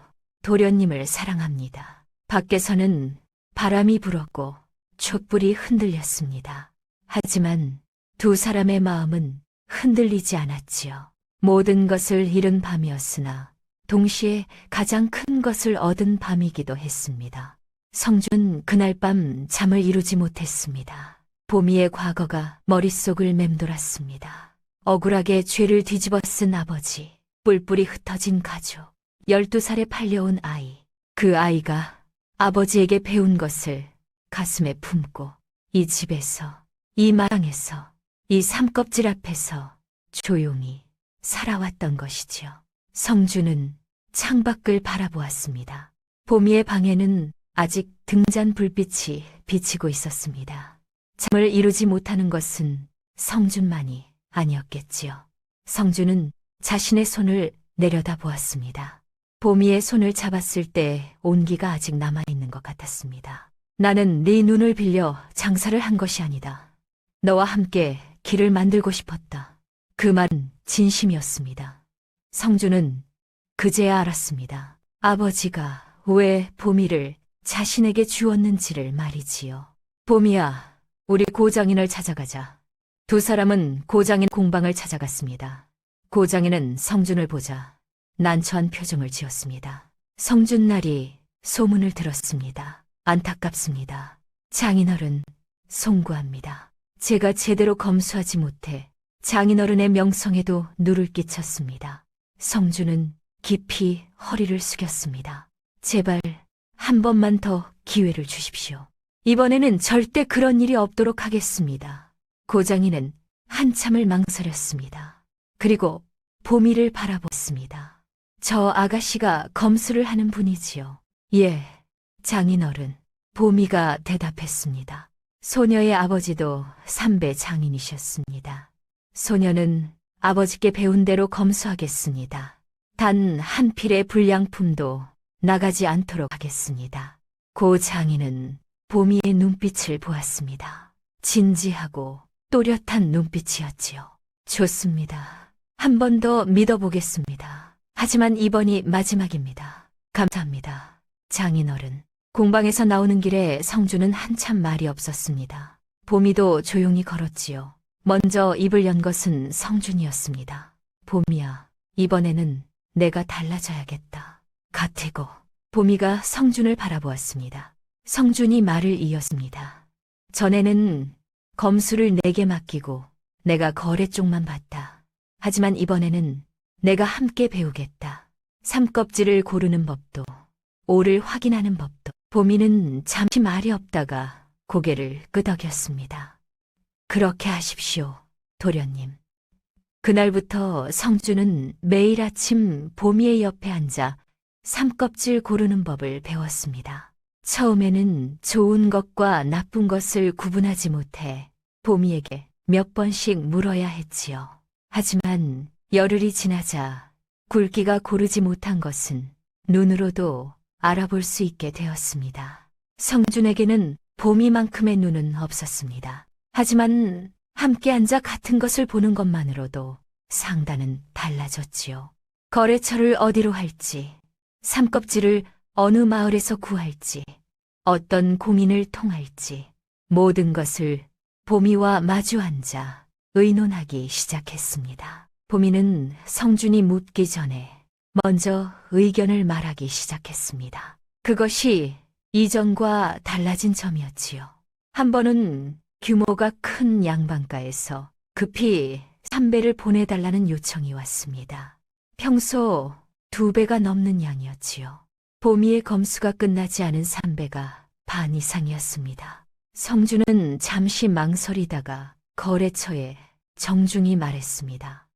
도련님을 사랑합니다. 밖에서는 바람이 불었고 촛불이 흔들렸습니다. 하지만 두 사람의 마음은 흔들리지 않았지요. 모든 것을 잃은 밤이었으나 동시에 가장 큰 것을 얻은 밤이기도 했습니다. 성준 그날 밤 잠을 이루지 못했습니다. 보미의 과거가 머릿속을 맴돌았습니다. 억울하게 죄를 뒤집어 쓴 아버지, 뿔뿔이 흩어진 가족, 12살에 팔려온 아이. 그 아이가 아버지에게 배운 것을 가슴에 품고 이 집에서, 이 마당에서, 이 삼껍질 앞에서 조용히 살아왔던 것이지요. 성준은 창밖을 바라보았습니다. 보미의 방에는 아직 등잔 불빛이 비치고 있었습니다. 잠을 이루지 못하는 것은 성준만이 아니었겠지요. 성준은 자신의 손을 내려다보았습니다. 보미의 손을 잡았을 때 온기가 아직 남아있는 것 같았습니다. 나는 네 눈을 빌려 장사를 한 것이 아니다. 너와 함께 길을 만들고 싶었다. 그 말은 진심이었습니다. 성준은 그제야 알았습니다. 아버지가 왜 보미를 자신에게 주었는지를 말이지요. 보미야, 우리 고장인을 찾아가자. 두 사람은 고장인 공방을 찾아갔습니다. 고장인은 성준을 보자 난처한 표정을 지었습니다. 성준날이 소문을 들었습니다. 안타깝습니다. 장인어른, 송구합니다. 제가 제대로 검수하지 못해 장인어른의 명성에도 누를 끼쳤습니다. 성주는 깊이 허리를 숙였습니다. 제발 한 번만 더 기회를 주십시오. 이번에는 절대 그런 일이 없도록 하겠습니다. 고장이는 한참을 망설였습니다. 그리고 보미를 바라보았습니다. 저 아가씨가 검수를 하는 분이지요. 예, 장인어른. 보미가 대답했습니다. 소녀의 아버지도 삼배 장인이셨습니다. 소녀는 아버지께 배운 대로 검수하겠습니다. 단 한 필의 불량품도 나가지 않도록 하겠습니다. 고 장인은 보미의 눈빛을 보았습니다. 진지하고 또렷한 눈빛이었지요. 좋습니다. 한 번 더 믿어보겠습니다. 하지만 이번이 마지막입니다. 감사합니다. 장인어른. 공방에서 나오는 길에 성주는 한참 말이 없었습니다. 보미도 조용히 걸었지요. 먼저 입을 연 것은 성준이었습니다. 보미야, 이번에는 내가 달라져야겠다. 같이고. 보미가 성준을 바라보았습니다. 성준이 말을 이었습니다. 전에는 검수를 내게 맡기고 내가 거래 쪽만 봤다. 하지만 이번에는 내가 함께 배우겠다. 삼껍질을 고르는 법도, 오를 확인하는 법도. 보미는 잠시 말이 없다가 고개를 끄덕였습니다. 그렇게 하십시오, 도련님. 그날부터 성주는 매일 아침 보미의 옆에 앉아 삼껍질 고르는 법을 배웠습니다. 처음에는 좋은 것과 나쁜 것을 구분하지 못해 보미에게 몇 번씩 물어야 했지요. 하지만 열흘이 지나자 굵기가 고르지 못한 것은 눈으로도 알아볼 수 있게 되었습니다. 성준에게는 보미만큼의 눈은 없었습니다. 하지만 함께 앉아 같은 것을 보는 것만으로도 상단은 달라졌지요. 거래처를 어디로 할지, 삼껍질을 어느 마을에서 구할지, 어떤 공인을 통할지 모든 것을 보미와 마주 앉아 의논하기 시작했습니다. 보미는 성준이 묻기 전에 먼저 의견을 말하기 시작했습니다. 그것이 이전과 달라진 점이었지요. 한 번은 규모가 큰 양반가에서 급히 삼배를 보내달라는 요청이 왔습니다. 평소 2배가 넘는 양이었지요. 보미의 검수가 끝나지 않은 삼배가 반 이상이었습니다. 성주는 잠시 망설이다가 거래처에 정중히 말했습니다.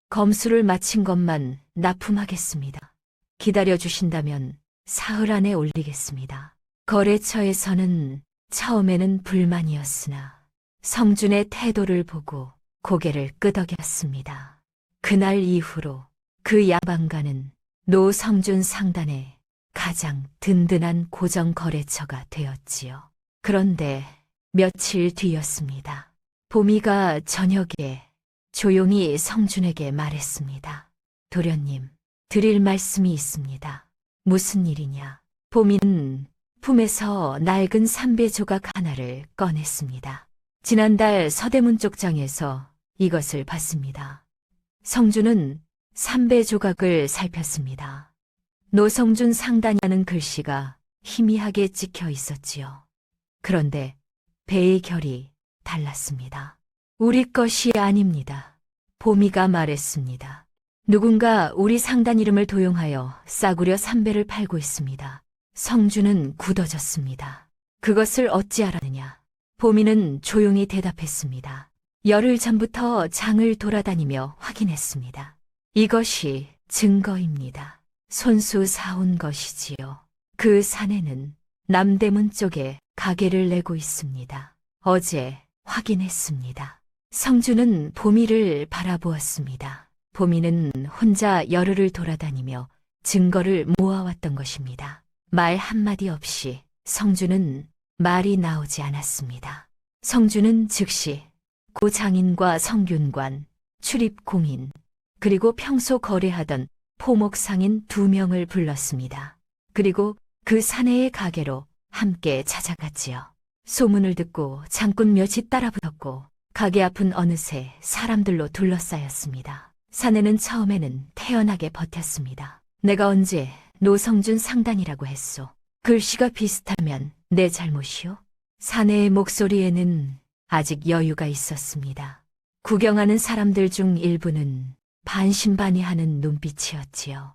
검수를 마친 것만 납품하겠습니다. 기다려주신다면 사흘 안에 올리겠습니다. 거래처에서는 처음에는 불만이었으나 성준의 태도를 보고 고개를 끄덕였습니다. 그날 이후로 그 야방가는 노성준 상단의 가장 든든한 고정 거래처가 되었지요. 그런데 며칠 뒤였습니다. 보미가 저녁에 조용히 성준에게 말했습니다. 도련님, 드릴 말씀이 있습니다. 무슨 일이냐? 보미는 품에서 낡은 삼배 조각 하나를 꺼냈습니다. 지난달 서대문 쪽장에서 이것을 봤습니다. 성준은 삼배 조각을 살폈습니다. 노성준 상단이라는 글씨가 희미하게 찍혀 있었지요. 그런데 배의 결이 달랐습니다. 우리 것이 아닙니다. 보미가 말했습니다. 누군가 우리 상단 이름을 도용하여 싸구려 삼배를 팔고 있습니다. 성준은 굳어졌습니다. 그것을 어찌 알았느냐? 보미는 조용히 대답했습니다. 열흘 전부터 장을 돌아다니며 확인했습니다. 이것이 증거입니다. 손수 사온 것이지요. 그 사내는 남대문 쪽에 가게를 내고 있습니다. 어제 확인했습니다. 성준은 보미를 바라보았습니다. 보미는 혼자 열흘을 돌아다니며 증거를 모아왔던 것입니다. 말 한마디 없이 성준은 말이 나오지 않았습니다. 성준은 즉시 고 장인과 성균관, 출입공인, 그리고 평소 거래하던 포목상인 2명을 불렀습니다. 그리고 그 사내의 가게로 함께 찾아갔지요. 소문을 듣고 장꾼 몇이 따라붙었고 가게 앞은 어느새 사람들로 둘러싸였습니다. 사내는 처음에는 태연하게 버텼습니다. 내가 언제 노성준 상단이라고 했소? 글씨가 비슷하면 내 잘못이요? 사내의 목소리에는 아직 여유가 있었습니다. 구경하는 사람들 중 일부는 반신반의하는 눈빛이었지요.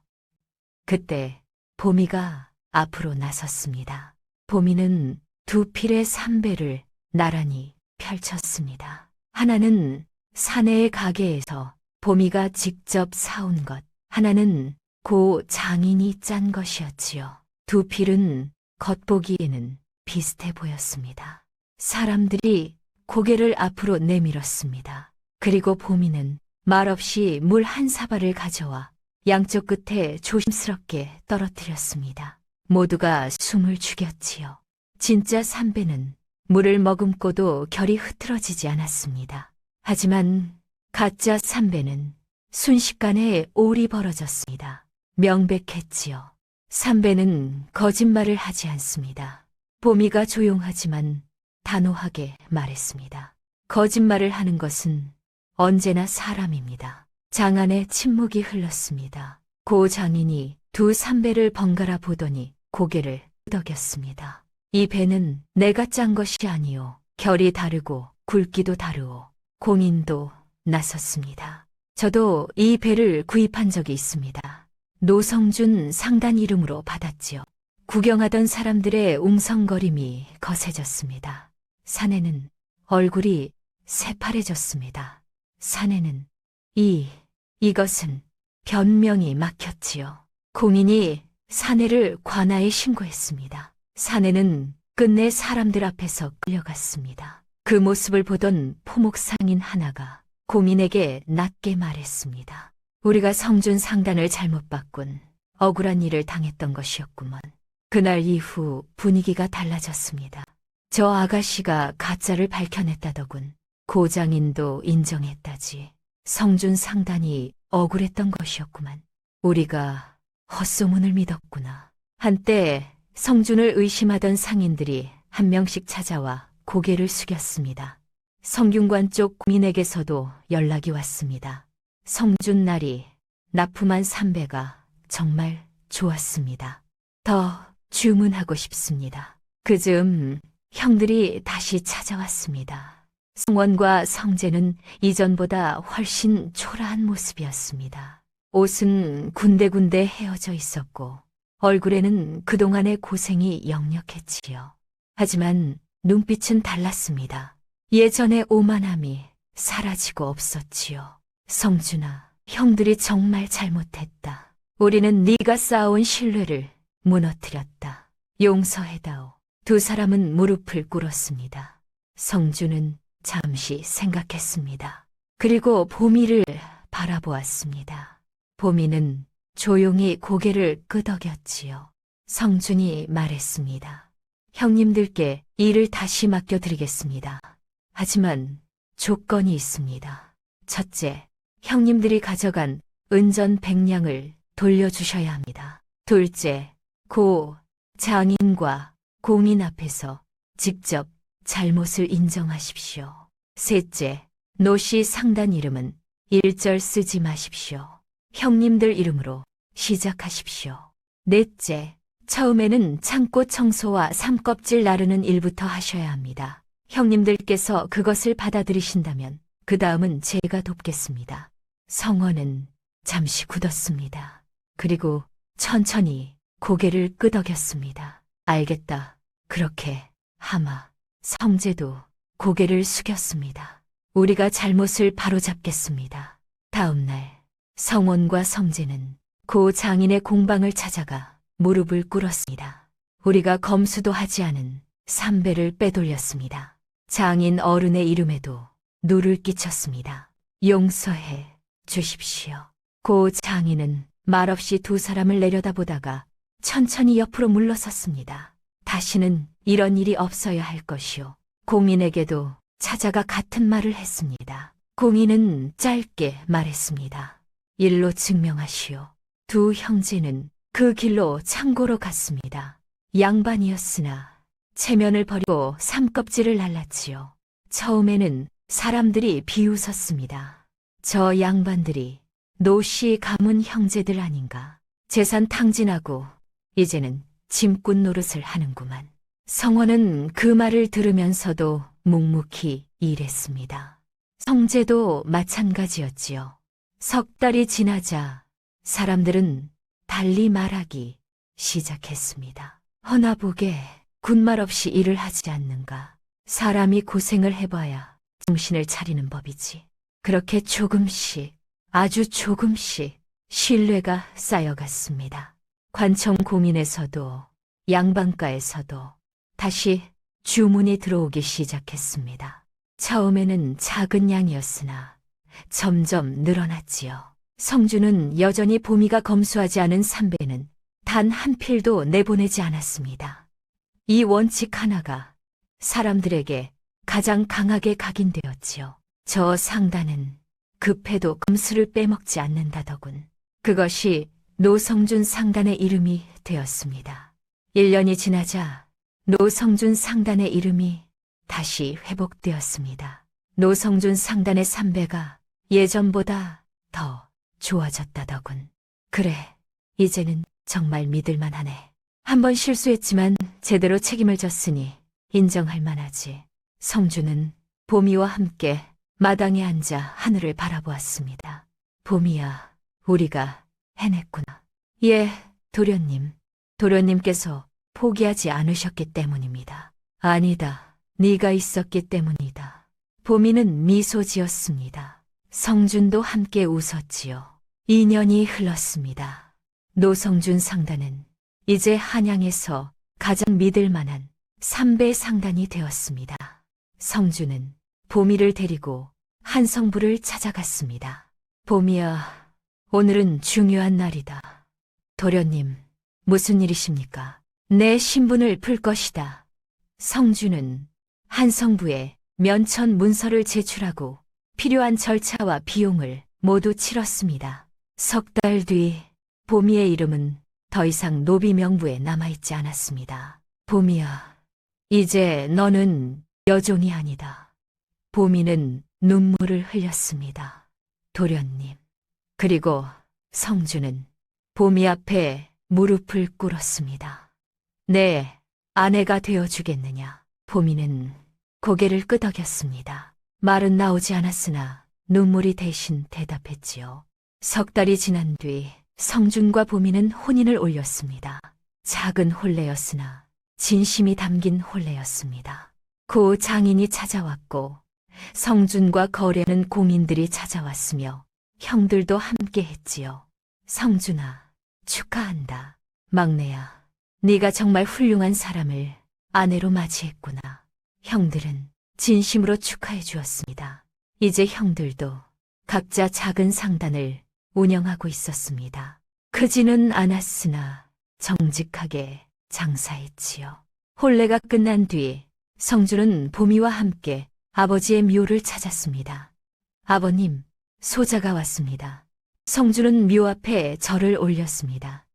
그때 보미가 앞으로 나섰습니다. 보미는 두 필의 삼배를 나란히 펼쳤습니다. 하나는 사내의 가게에서 보미가 직접 사온 것, 하나는 고 장인이 짠 것이었지요. 두 필은 겉보기에는 비슷해 보였습니다. 사람들이 고개를 앞으로 내밀었습니다. 그리고 보미는 말없이 물 한 사발을 가져와 양쪽 끝에 조심스럽게 떨어뜨렸습니다. 모두가 숨을 죽였지요. 진짜 삼배는 물을 머금고도 결이 흐트러지지 않았습니다. 하지만 가짜 삼배는 순식간에 올이 벌어졌습니다. 명백했지요. 삼배는 거짓말을 하지 않습니다. 보미가 조용하지만 단호하게 말했습니다. 거짓말을 하는 것은 언제나 사람입니다. 장안의 침묵이 흘렀습니다. 고 장인이 두 삼배를 번갈아 보더니 고개를 끄덕였습니다. 이 배는 내가 짠 것이 아니오. 결이 다르고 굵기도 다르오. 공인도 나섰습니다. 저도 이 배를 구입한 적이 있습니다. 노성준 상단 이름으로 받았지요. 구경하던 사람들의 웅성거림이 거세졌습니다. 사내는 얼굴이 새파래졌습니다. 사내는 이것은 변명이 막혔지요. 공인이 사내를 관아에 신고했습니다. 사내는 끝내 사람들 앞에서 끌려갔습니다. 그 모습을 보던 포목상인 하나가 공인에게 낮게 말했습니다. 우리가 성준 상단을 잘못 봤군. 억울한 일을 당했던 것이었구먼. 그날 이후 분위기가 달라졌습니다. 저 아가씨가 가짜를 밝혀냈다더군. 고장인도 인정했다지. 성준 상단이 억울했던 것이었구만. 우리가 헛소문을 믿었구나. 한때 성준을 의심하던 상인들이 한 명씩 찾아와 고개를 숙였습니다. 성균관 쪽 공인에게서도 연락이 왔습니다. 성준 날이 납품한 삼배가 정말 좋았습니다. 더 주문하고 싶습니다. 그즈음 형들이 다시 찾아왔습니다. 성원과 성재는 이전보다 훨씬 초라한 모습이었습니다. 옷은 군데군데 헤어져 있었고 얼굴에는 그동안의 고생이 역력했지요. 하지만 눈빛은 달랐습니다. 예전의 오만함이 사라지고 없었지요. 성준아, 형들이 정말 잘못했다. 우리는 네가 쌓아온 신뢰를 무너뜨렸다. 용서해다오. 두 사람은 무릎을 꿇었습니다. 성준은 잠시 생각했습니다. 그리고 보미를 바라보았습니다. 보미는 조용히 고개를 끄덕였지요. 성준이 말했습니다. 형님들께 일을 다시 맡겨드리겠습니다. 하지만 조건이 있습니다. 첫째, 형님들이 가져간 은전 100냥을 돌려주셔야 합니다. 둘째, 고 장인과 공인 앞에서 직접 잘못을 인정하십시오. 셋째, 노씨 상단 이름은 일절 쓰지 마십시오. 형님들 이름으로 시작하십시오. 넷째, 처음에는 창고 청소와 삼껍질 나르는 일부터 하셔야 합니다. 형님들께서 그것을 받아들이신다면 그 다음은 제가 돕겠습니다. 성원은 잠시 굳었습니다. 그리고 천천히 고개를 끄덕였습니다. 알겠다. 그렇게 하마. 성재도 고개를 숙였습니다. 우리가 잘못을 바로잡겠습니다. 다음 날 성원과 성재는 고 장인의 공방을 찾아가 무릎을 꿇었습니다. 우리가 검수도 하지 않은 삼배를 빼돌렸습니다. 장인 어른의 이름에도 누를 끼쳤습니다. 용서해 주십시오. 고 장인은 말없이 두 사람을 내려다보다가 천천히 옆으로 물러섰습니다. 다시는 이런 일이 없어야 할 것이요. 공인에게도 찾아가 같은 말을 했습니다. 공인은 짧게 말했습니다. 일로 증명하시오. 두 형제는 그 길로 창고로 갔습니다. 양반이었으나 체면을 버리고 삼껍질을 날랐지요. 처음에는 사람들이 비웃었습니다. 저 양반들이 노씨 가문 형제들 아닌가. 재산 탕진하고 이제는 짐꾼 노릇을 하는구만. 성원은 그 말을 들으면서도 묵묵히 일했습니다. 성재도 마찬가지였지요. 석 달이 지나자 사람들은 달리 말하기 시작했습니다. 허나보게 군말 없이 일을 하지 않는가. 사람이 고생을 해봐야 정신을 차리는 법이지. 그렇게 조금씩, 아주 조금씩 신뢰가 쌓여갔습니다. 관청 고민에서도 양반가에서도 다시 주문이 들어오기 시작했습니다. 처음에는 작은 양이었으나 점점 늘어났지요. 성주는 여전히 보미가 검수하지 않은 삼배는 단 한 필도 내보내지 않았습니다. 이 원칙 하나가 사람들에게 가장 강하게 각인되었지요. 저 상단은 급해도 검수를 빼먹지 않는다더군. 그것이 노성준 상단의 이름이 되었습니다. 1년이 지나자 노성준 상단의 이름이 다시 회복되었습니다. 노성준 상단의 삼배가 예전보다 더 좋아졌다더군. 그래, 이제는 정말 믿을만하네. 한번 실수했지만 제대로 책임을 졌으니 인정할 만하지. 성주는 보미와 함께 마당에 앉아 하늘을 바라보았습니다. 보미야, 우리가 해냈구나. 예, 도련님. 도련님께서 포기하지 않으셨기 때문입니다. 아니다. 네가 있었기 때문이다. 보미는 미소 지었습니다. 성준도 함께 웃었지요. 2년이 흘렀습니다. 노성준 상단은 이제 한양에서 가장 믿을 만한 삼배 상단이 되었습니다. 성준은 보미를 데리고 한성부를 찾아갔습니다. 보미야, 오늘은 중요한 날이다. 도련님, 무슨 일이십니까? 내 신분을 풀 것이다. 성준은 한성부에 면천 문서를 제출하고 필요한 절차와 비용을 모두 치렀습니다. 석 달 뒤 보미의 이름은 더 이상 노비 명부에 남아있지 않았습니다. 보미야, 이제 너는 여종이 아니다. 보미는 눈물을 흘렸습니다. 도련님. 그리고 성주는 보미 앞에 무릎을 꿇었습니다. 내 아내가 되어주겠느냐? 보미는 고개를 끄덕였습니다. 말은 나오지 않았으나 눈물이 대신 대답했지요. 석 달이 지난 뒤 성준과 보미는 혼인을 올렸습니다. 작은 혼례였으나 진심이 담긴 혼례였습니다. 고 장인이 찾아왔고 성준과 거래하는 공인들이 찾아왔으며 형들도 함께 했지요. 성준아, 축하한다. 막내야, 네가 정말 훌륭한 사람을 아내로 맞이했구나. 형들은 진심으로 축하해 주었습니다. 이제 형들도 각자 작은 상단을 운영하고 있었습니다. 크지는 않았으나 정직하게 장사했지요. 혼례가 끝난 뒤 성주는 보미와 함께 아버지의 묘를 찾았습니다. 아버님, 소자가 왔습니다. 성주는 묘 앞에 절을 올렸습니다.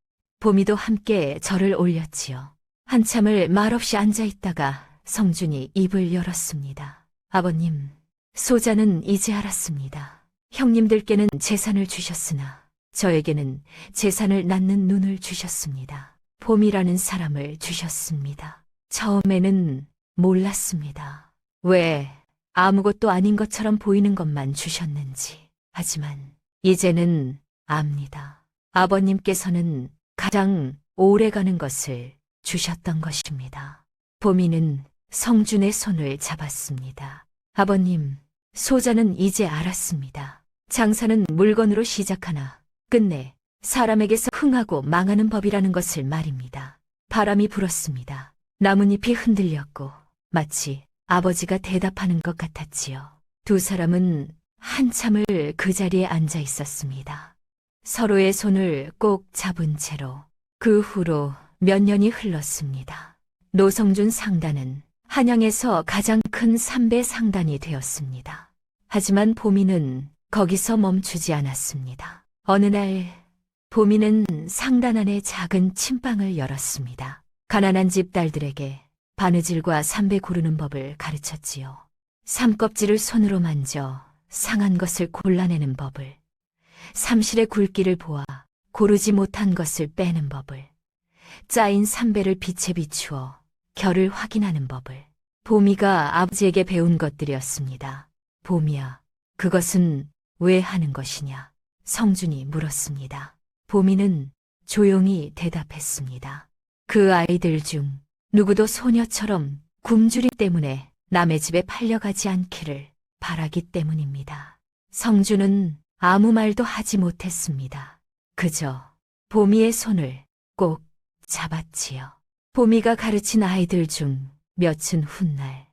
보미도 함께 절을 올렸지요. 한참을 말없이 앉아있다가 성준이 입을 열었습니다. 아버님, 소자는 이제 알았습니다. 형님들께는 재산을 주셨으나 저에게는 재산을 낳는 눈을 주셨습니다. 봄이라는 사람을 주셨습니다. 처음에는 몰랐습니다. 왜 아무것도 아닌 것처럼 보이는 것만 주셨는지. 하지만 이제는 압니다. 아버님께서는 가장 오래가는 것을 주셨던 것입니다. 보미는 성준의 손을 잡았습니다. 아버님, 소자는 이제 알았습니다. 장사는 물건으로 시작하나 끝내 사람에게서 흥하고 망하는 법이라는 것을 말입니다. 바람이 불었습니다. 나뭇잎이 흔들렸고 마치 아버지가 대답하는 것 같았지요. 두 사람은 한참을 그 자리에 앉아 있었습니다. 서로의 손을 꼭 잡은 채로. 그 후로 몇 년이 흘렀습니다. 노성준 상단은 한양에서 가장 큰 삼배 상단이 되었습니다. 하지만 보미는 거기서 멈추지 않았습니다. 어느 날 보미는 상단 안에 작은 침방을 열었습니다. 가난한 집 딸들에게 바느질과 삼배 고르는 법을 가르쳤지요. 삼껍질을 손으로 만져 상한 것을 골라내는 법을, 삼실의 굵기를 보아 고르지 못한 것을 빼는 법을, 짜인 삼배를 빛에 비추어 결을 확인하는 법을. 보미가 아버지에게 배운 것들이었습니다. 보미야, 그것은 왜 하는 것이냐? 성준이 물었습니다. 보미는 조용히 대답했습니다. 그 아이들 중 누구도 소녀처럼 굶주림 때문에 남의 집에 팔려가지 않기를 바라기 때문입니다. 성준은 아무 말도 하지 못했습니다. 그저 보미의 손을 꼭 잡았지요. 보미가 가르친 아이들 중 며칠 훗날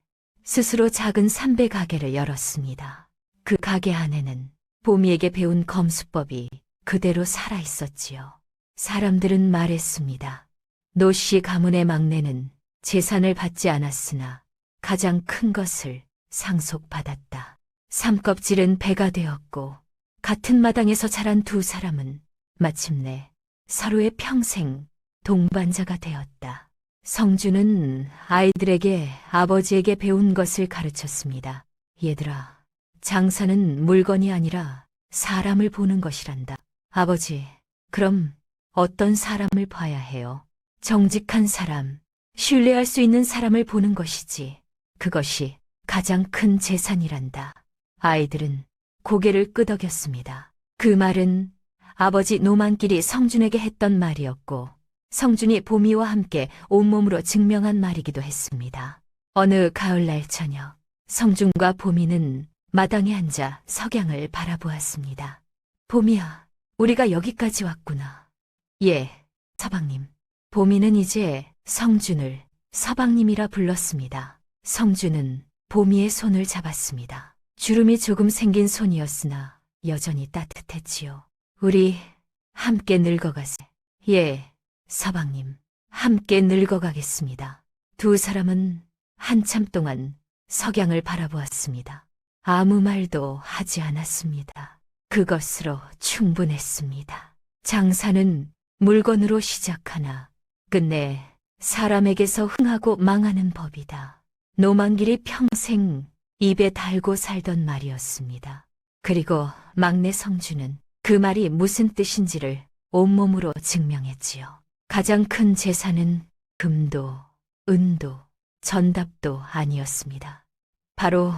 스스로 작은 삼배 가게를 열었습니다. 그 가게 안에는 보미에게 배운 검수법이 그대로 살아 있었지요. 사람들은 말했습니다. 노씨 가문의 막내는 재산을 받지 않았으나 가장 큰 것을 상속받았다. 삼껍질은 배가 되었고 같은 마당에서 자란 두 사람은 마침내 서로의 평생 동반자가 되었다. 성준은 아이들에게 아버지에게 배운 것을 가르쳤습니다. 얘들아, 장사는 물건이 아니라 사람을 보는 것이란다. 아버지, 그럼 어떤 사람을 봐야 해요? 정직한 사람, 신뢰할 수 있는 사람을 보는 것이지. 그것이 가장 큰 재산이란다. 아이들은 고개를 끄덕였습니다. 그 말은 아버지 노만길이 성준에게 했던 말이었고 성준이 보미와 함께 온몸으로 증명한 말이기도 했습니다. 어느 가을날 저녁, 성준과 보미는 마당에 앉아 석양을 바라보았습니다. 보미야, 우리가 여기까지 왔구나. 예, 서방님. 보미는 이제 성준을 서방님이라 불렀습니다. 성준은 보미의 손을 잡았습니다. 주름이 조금 생긴 손이었으나 여전히 따뜻했지요. 우리 함께 늙어가세. 예, 서방님. 함께 늙어가겠습니다. 두 사람은 한참 동안 석양을 바라보았습니다. 아무 말도 하지 않았습니다. 그것으로 충분했습니다. 장사는 물건으로 시작하나 끝내 사람에게서 흥하고 망하는 법이다. 노만길이 평생 입에 달고 살던 말이었습니다. 그리고 막내 성준은 그 말이 무슨 뜻인지를 온몸으로 증명했지요. 가장 큰 재산은 금도, 은도, 전답도 아니었습니다. 바로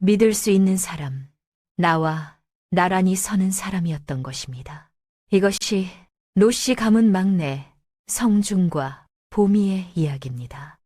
믿을 수 있는 사람, 나와 나란히 서는 사람이었던 것입니다. 이것이 노씨 가문 막내 성준과 보미의 이야기입니다.